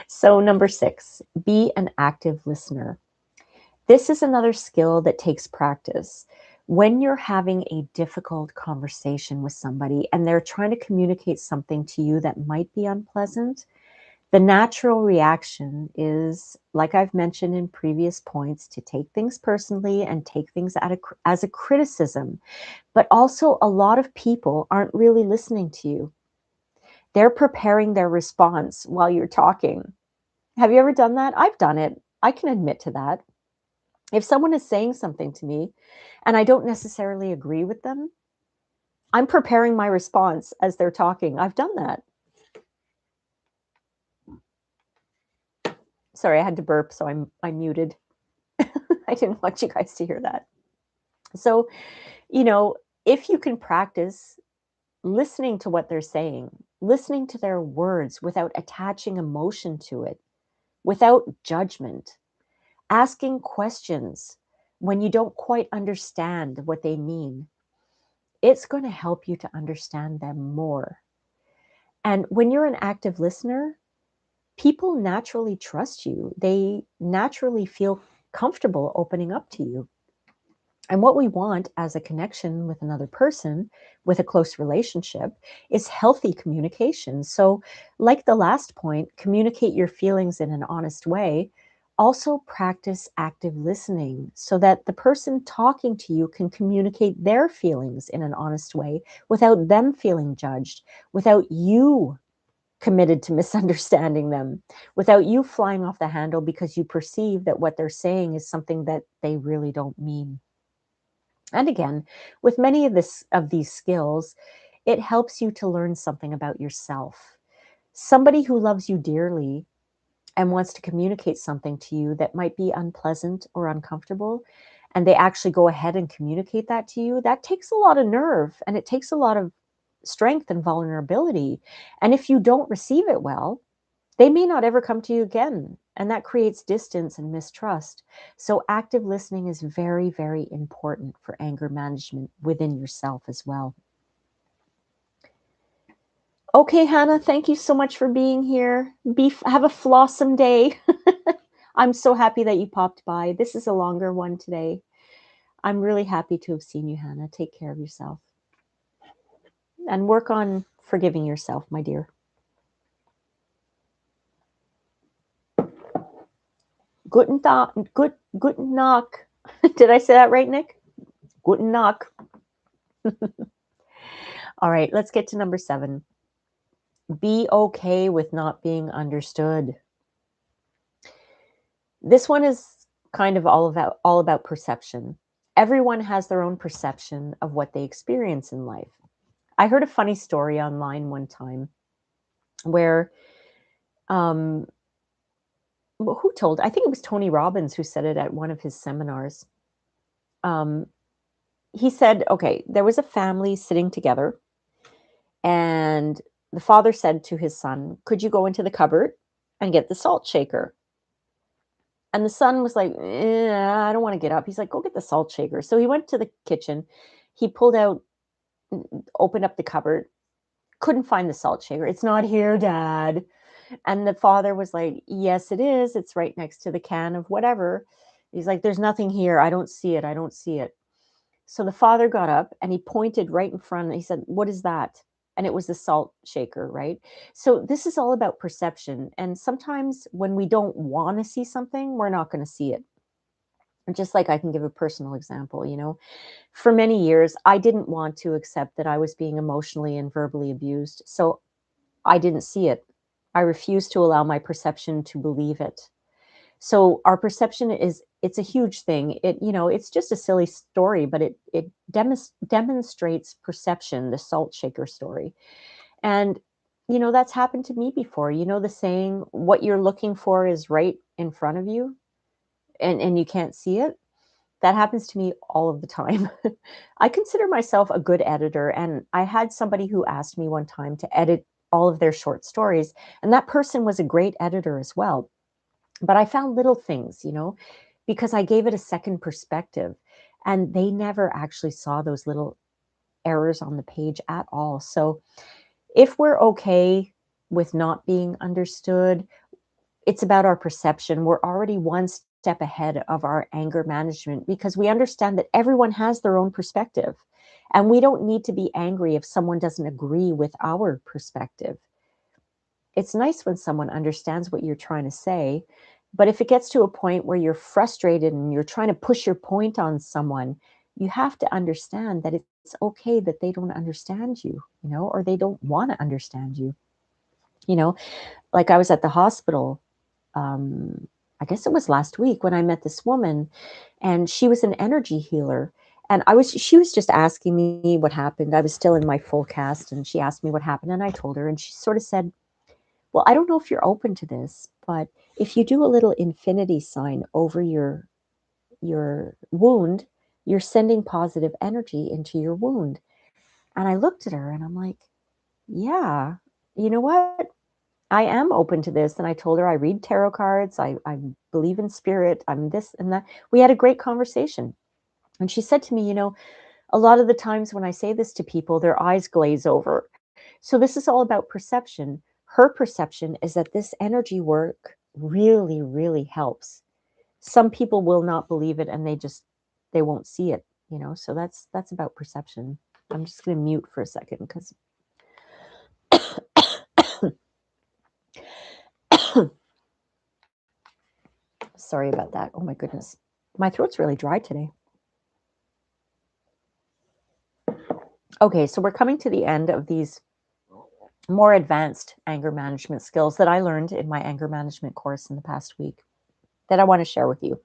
So, number 6, be an active listener. This is another skill that takes practice. When you're having a difficult conversation with somebody and they're trying to communicate something to you that might be unpleasant, the natural reaction is, like I've mentioned in previous points, to take things personally and take things as a criticism. But also, a lot of people aren't really listening to you. They're preparing their response while you're talking. Have you ever done that? I've done it. I can admit to that. If someone is saying something to me and I don't necessarily agree with them, I'm preparing my response as they're talking. I've done that. Sorry, I had to burp, so I muted. I didn't want you guys to hear that. So, you know, if you can practice listening to what they're saying, listening to their words without attaching emotion to it, without judgment, asking questions when you don't quite understand what they mean, it's going to help you to understand them more. And when you're an active listener, people naturally trust you. They naturally feel comfortable opening up to you. And what we want as a connection with another person, with a close relationship, is healthy communication. So, like the last point, communicate your feelings in an honest way. Also, practice active listening so that the person talking to you can communicate their feelings in an honest way without them feeling judged, without you committed to misunderstanding them, without you flying off the handle because you perceive that what they're saying is something that they really don't mean. And again, with many of these skills, it helps you to learn something about yourself. Somebody who loves you dearly and wants to communicate something to you that might be unpleasant or uncomfortable, and they actually go ahead and communicate that to you, that takes a lot of nerve and it takes a lot of strength and vulnerability. And if you don't receive it well, they may not ever come to you again. And that creates distance and mistrust. So, active listening is very, very important for anger management within yourself as well. Okay, Hannah, thank you so much for being here. Have a flawsome day. I'm so happy that you popped by. This is a longer one today. I'm really happy to have seen you, Hannah. Take care of yourself and work on forgiving yourself, my dear. Guten Tag. Guten Nacht. Did I say that right, Nick? Guten Nacht. All right, let's get to number 7. Be okay with not being understood. This one is kind of all about perception. Everyone has their own perception of what they experience in life. I heard a funny story online one time where um who told? I think it was Tony Robbins who said it at one of his seminars. Um he said, okay, there was a family sitting together and the father said to his son, "Could you go into the cupboard and get the salt shaker?" And the son was like, I don't want to get up. He's like, go get the salt shaker. So he went to the kitchen. He pulled out, opened up the cupboard, couldn't find the salt shaker. "It's not here, Dad." And the father was like, "Yes, it is. It's right next to the can of whatever." He's like, "There's nothing here. I don't see it. I don't see it." So the father got up and he pointed right in front and he said, "What is that?" And it was the salt shaker, right? So this is all about perception. And sometimes when we don't want to see something, we're not going to see it. Just like I can give a personal example, for many years, I didn't want to accept that I was being emotionally and verbally abused. So I didn't see it. I refused to allow my perception to believe it. So our perception it's a huge thing. It's just a silly story, but it demonstrates perception, the salt shaker story. And that's happened to me before. The saying, what you're looking for is right in front of you and you can't see it. That happens to me all of the time. I consider myself a good editor, and I had somebody who asked me one time to edit all of their short stories, and that person was a great editor as well. But I found little things, because I gave it a second perspective, and they never actually saw those little errors on the page at all. So if we're okay with not being understood, it's about our perception. We're already one step ahead of our anger management because we understand that everyone has their own perspective. And we don't need to be angry if someone doesn't agree with our perspective. It's nice when someone understands what you're trying to say. But if it gets to a point where you're frustrated and you're trying to push your point on someone, you have to understand that it's okay that they don't understand you, or they don't want to understand you. You know, like I was at the hospital I guess it was last week when I met this woman, and she was an energy healer. And she was just asking me what happened. I was still in my full cast, and she asked me what happened, and I told her, and she sort of said, well, I don't know if you're open to this, but if you do a little infinity sign over your wound, you're sending positive energy into your wound. And I looked at her and I'm like, yeah, you know what? I am open to this. And I told her I read tarot cards. I believe in spirit. I'm this and that. We had a great conversation. And she said to me, a lot of the times when I say this to people, their eyes glaze over. So this is all about perception. Her perception is that this energy work really, really helps. Some people will not believe it and they won't see it, So that's about perception. I'm just going to mute for a second because sorry about that. Oh my goodness. My throat's really dry today. Okay, so we're coming to the end of these more advanced anger management skills that I learned in my anger management course in the past week that I want to share with you.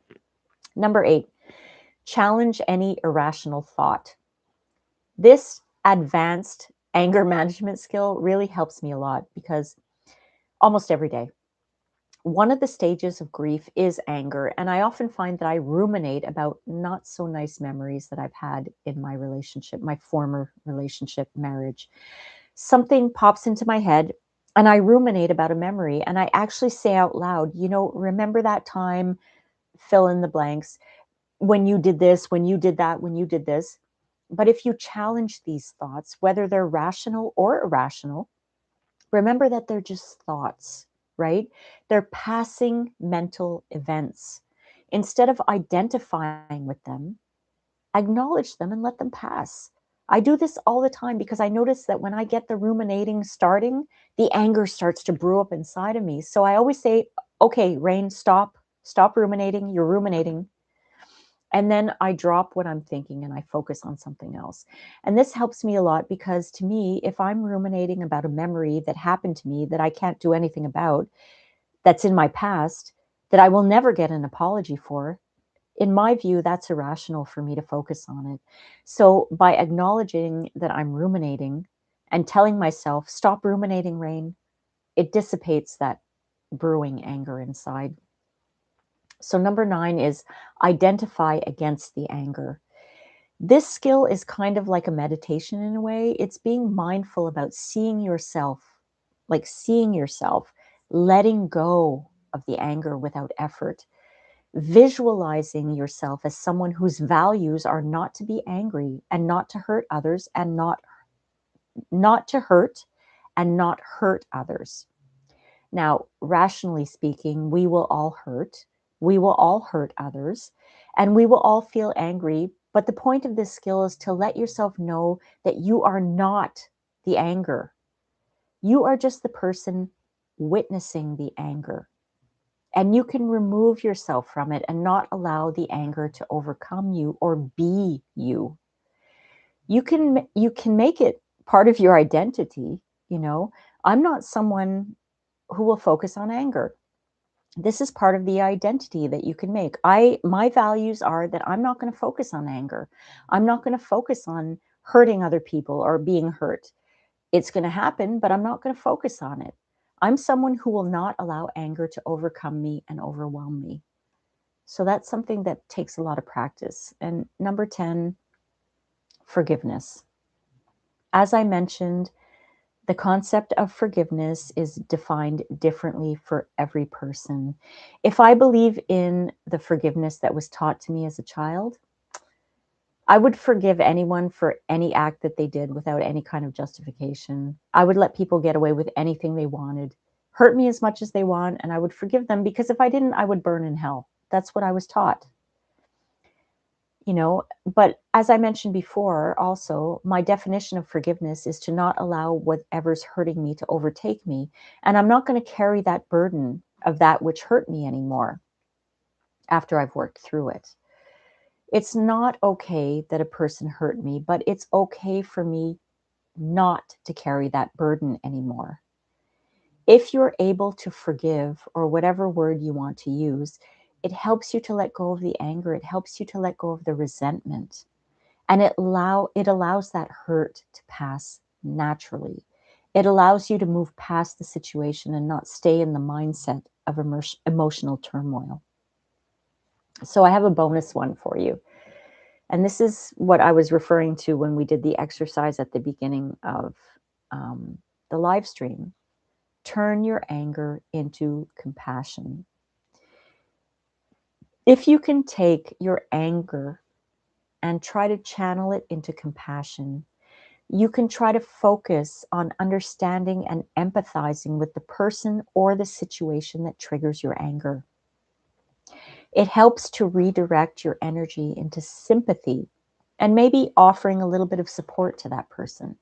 Number 8, challenge any irrational thought. This advanced anger management skill really helps me a lot because almost every day, one of the stages of grief is anger. And I often find that I ruminate about not so nice memories that I've had in my relationship, my former relationship, marriage. Something pops into my head and I ruminate about a memory and I actually say out loud, remember that time, fill in the blanks, when you did this, when you did that, when you did this. But if you challenge these thoughts, whether they're rational or irrational, remember that they're just thoughts, right? They're passing mental events. Instead of identifying with them, acknowledge them and let them pass. I do this all the time because I notice that when I get the ruminating starting, the anger starts to brew up inside of me. So I always say, okay, Rain, stop ruminating. You're ruminating. And then I drop what I'm thinking and I focus on something else. And this helps me a lot because to me, if I'm ruminating about a memory that happened to me that I can't do anything about, that's in my past, that I will never get an apology for, in my view, that's irrational for me to focus on it. So by acknowledging that I'm ruminating and telling myself, stop ruminating, Rain, it dissipates that brewing anger inside. So number 9 is identify against the anger. This skill is kind of like a meditation in a way. It's being mindful about seeing yourself, letting go of the anger without effort, visualizing yourself as someone whose values are not to be angry and not to hurt others and not to hurt and not hurt others. Now, rationally speaking, we will all hurt. We will all hurt others and we will all feel angry. But the point of this skill is to let yourself know that you are not the anger. You are just the person witnessing the anger. And you can remove yourself from it and not allow the anger to overcome you or be you. You can make it part of your identity, you know. I'm not someone who will focus on anger. This is part of the identity that you can make. My values are that I'm not going to focus on anger. I'm not going to focus on hurting other people or being hurt. It's going to happen, but I'm not going to focus on it. I'm someone who will not allow anger to overcome me and overwhelm me. So that's something that takes a lot of practice. And number 10, forgiveness. As I mentioned, the concept of forgiveness is defined differently for every person. If I believe in the forgiveness that was taught to me as a child, I would forgive anyone for any act that they did without any kind of justification. I would let people get away with anything they wanted, hurt me as much as they want, and I would forgive them because if I didn't, I would burn in hell. That's what I was taught. But as I mentioned before, also, my definition of forgiveness is to not allow whatever's hurting me to overtake me. And I'm not going to carry that burden of that which hurt me anymore after I've worked through it. It's not okay that a person hurt me, but it's okay for me not to carry that burden anymore. If you're able to forgive, or whatever word you want to use, it helps you to let go of the anger. It helps you to let go of the resentment. And it allows that hurt to pass naturally. It allows you to move past the situation and not stay in the mindset of emotional turmoil. So I have a bonus one for you. And this is what I was referring to when we did the exercise at the beginning of um, the live stream. Turn your anger into compassion. If you can take your anger and try to channel it into compassion, you can try to focus on understanding and empathizing with the person or the situation that triggers your anger. It helps to redirect your energy into sympathy and maybe offering a little bit of support to that person.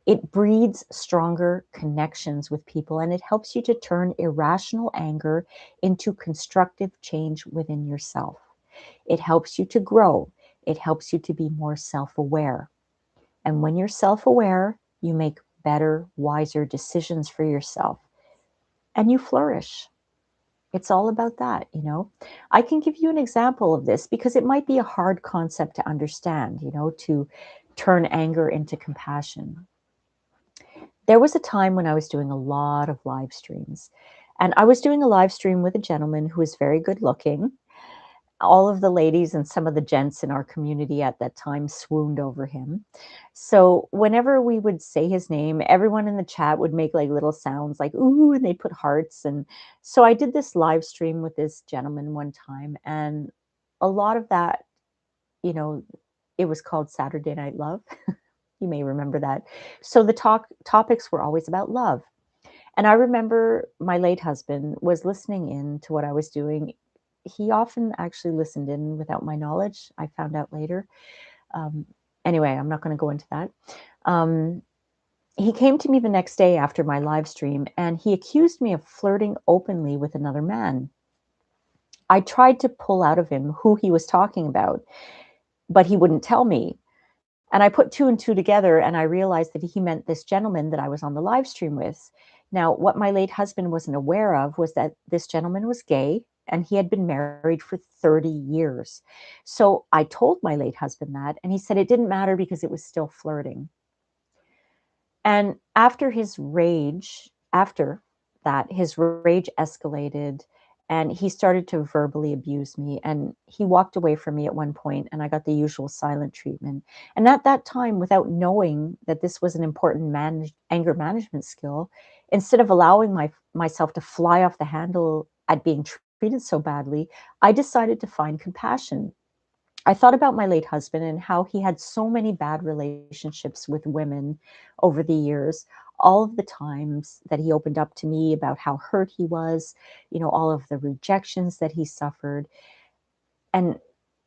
It breeds stronger connections with people, and it helps you to turn irrational anger into constructive change within yourself. It helps you to grow. It helps you to be more self aware. And when you're self aware, you make better, wiser decisions for yourself and you flourish. It's all about that. I can give you an example of this because it might be a hard concept to understand, to turn anger into compassion. There was a time when I was doing a lot of live streams, and I was doing a live stream with a gentleman who was very good looking. All of the ladies and some of the gents in our community at that time swooned over him. So whenever we would say his name, everyone in the chat would make like little sounds like ooh, and they put hearts. And so I did this live stream with this gentleman one time, and a lot of that, you know, it was called Saturday Night Love. You may remember that. So the topics were always about love. And I remember my late husband was listening in to what I was doing. He often actually listened in without my knowledge. I found out later. Um, anyway, I'm not going to go into that. Um, he came to me the next day after my live stream and he accused me of flirting openly with another man. I tried to pull out of him who he was talking about, but he wouldn't tell me. And I put two and two together and I realized that he meant this gentleman that I was on the live stream with. Now, what my late husband wasn't aware of was that this gentleman was gay and he had been married for 30 years. So I told my late husband that, and he said it didn't matter because it was still flirting. And after that, his rage escalated and he started to verbally abuse me. And he walked away from me at one point, and I got the usual silent treatment. And at that time, without knowing that this was an important anger management skill, instead of allowing myself to fly off the handle at being treated so badly, I decided to find compassion. I thought about my late husband and how he had so many bad relationships with women over the years, all of the times that he opened up to me about how hurt he was, all of the rejections that he suffered. And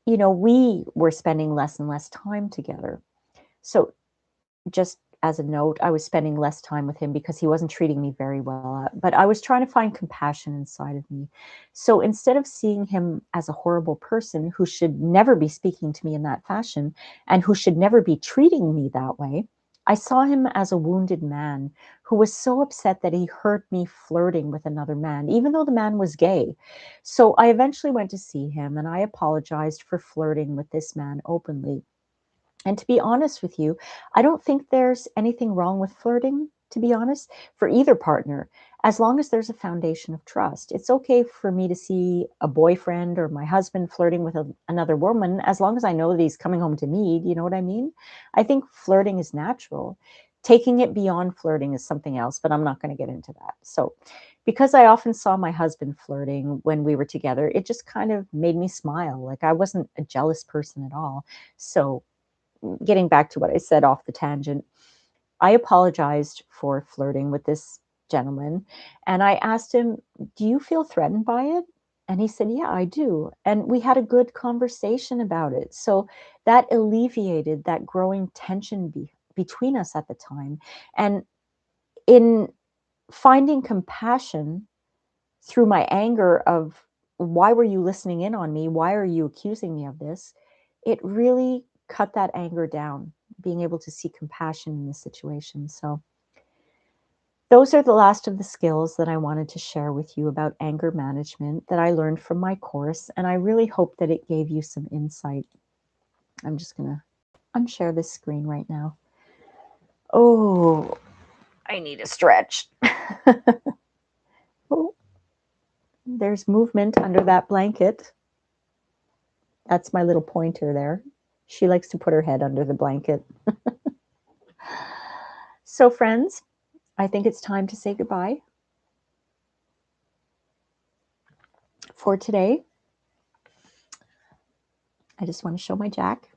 we were spending less and less time together. So just as a note, I was spending less time with him because he wasn't treating me very well. But I was trying to find compassion inside of me. So instead of seeing him as a horrible person who should never be speaking to me in that fashion and who should never be treating me that way, I saw him as a wounded man who was so upset that he heard me flirting with another man, even though the man was gay. So I eventually went to see him and I apologized for flirting with this man openly. And to be honest with you, I don't think there's anything wrong with flirting, to be honest, for either partner, as long as there's a foundation of trust. It's okay for me to see a boyfriend or my husband flirting with another woman, as long as I know that he's coming home to me. Do you know what I mean? I think flirting is natural. Taking it beyond flirting is something else, but I'm not going to get into that. So, because I often saw my husband flirting when we were together, it just kind of made me smile. Like I wasn't a jealous person at all. So, getting back to what I said off the tangent, I apologized for flirting with this gentleman and I asked him, "Do you feel threatened by it?" And he said, "Yeah, I do." And we had a good conversation about it. So that alleviated that growing tension between us at the time. And in finding compassion through my anger of why were you listening in on me? Why are you accusing me of this? It really cut that anger down, being able to see compassion in the situation. So those are the last of the skills that I wanted to share with you about anger management that I learned from my course. And I really hope that it gave you some insight. I'm just going to unshare this screen right now. Oh, I need a stretch. Oh, there's movement under that blanket. That's my little pointer there. She likes to put her head under the blanket. So, friends, I think it's time to say goodbye for today. I just want to show my Jack,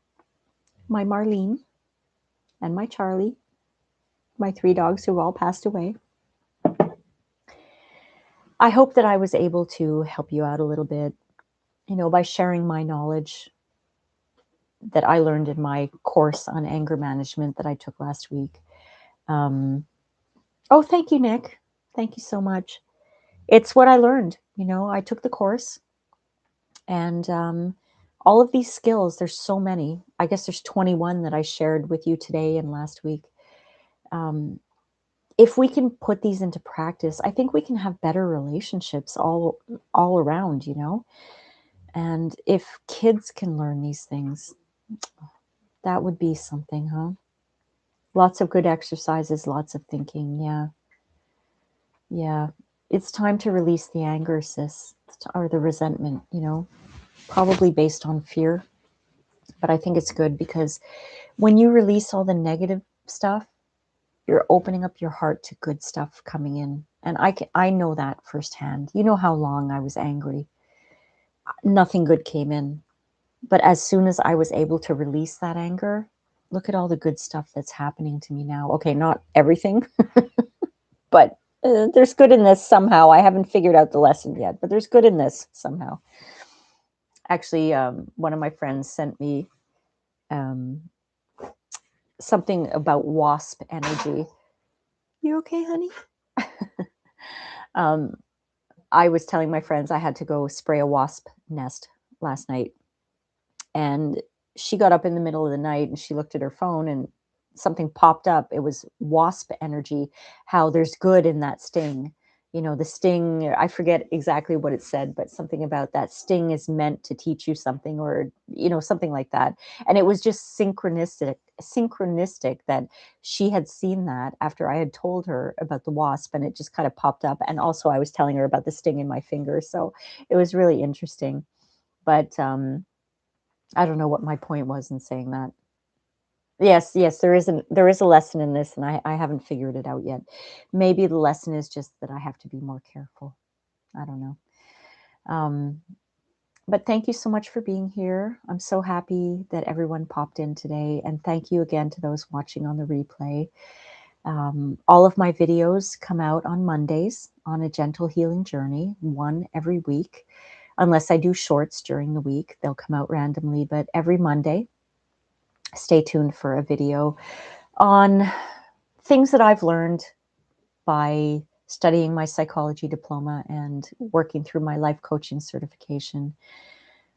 my Marlene, and my Charlie, my 3 dogs who all passed away. I hope that I was able to help you out a little bit, by sharing my knowledge that I learned in my course on anger management that I took last week. Oh, thank you, Nick. Thank you so much. It's what I learned. I took the course, and all of these skills, there's so many. I guess there's 21 that I shared with you today and last week. If we can put these into practice, I think we can have better relationships all around, And if kids can learn these things, that would be something, huh? Lots of good exercises, lots of thinking. Yeah. Yeah. It's time to release the anger, sis, or the resentment, probably based on fear. But I think it's good because when you release all the negative stuff, you're opening up your heart to good stuff coming in. And I know that firsthand. You know how long I was angry. Nothing good came in. But as soon as I was able to release that anger, look at all the good stuff that's happening to me now. Okay, not everything, but there's good in this somehow. I haven't figured out the lesson yet, but there's good in this somehow. Actually, one of my friends sent me something about wasp energy. You okay, honey? I was telling my friends I had to go spray a wasp nest last night. And she got up in the middle of the night and she looked at her phone and something popped up. It was wasp energy, how there's good in that sting. The sting, I forget exactly what it said, but something about that sting is meant to teach you something or, something like that. And it was just synchronistic that she had seen that after I had told her about the wasp and it just kind of popped up. And also I was telling her about the sting in my finger. So it was really interesting. But I don't know what my point was in saying that. Yes, there is a lesson in this, and I haven't figured it out yet. Maybe the lesson is just that I have to be more careful. I don't know. But thank you so much for being here. I'm so happy that everyone popped in today, and thank you again to those watching on the replay. All of my videos come out on Mondays on a gentle healing journey, one every week. Unless I do shorts during the week, they'll come out randomly, but every Monday, stay tuned for a video on things that I've learned by studying my psychology diploma and working through my life coaching certification.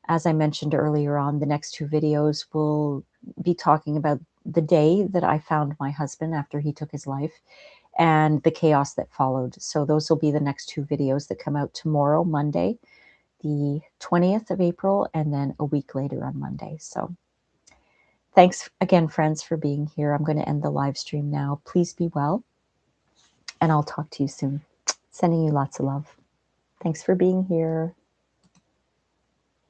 As I mentioned earlier on, the next 2 videos will be talking about the day that I found my husband after he took his life and the chaos that followed. So those will be the next 2 videos that come out tomorrow, Monday, the 20th of April, and then a week later on Monday. So thanks again, friends, for being here. I'm going to end the live stream now. Please be well, and I'll talk to you soon. Sending you lots of love. Thanks for being here.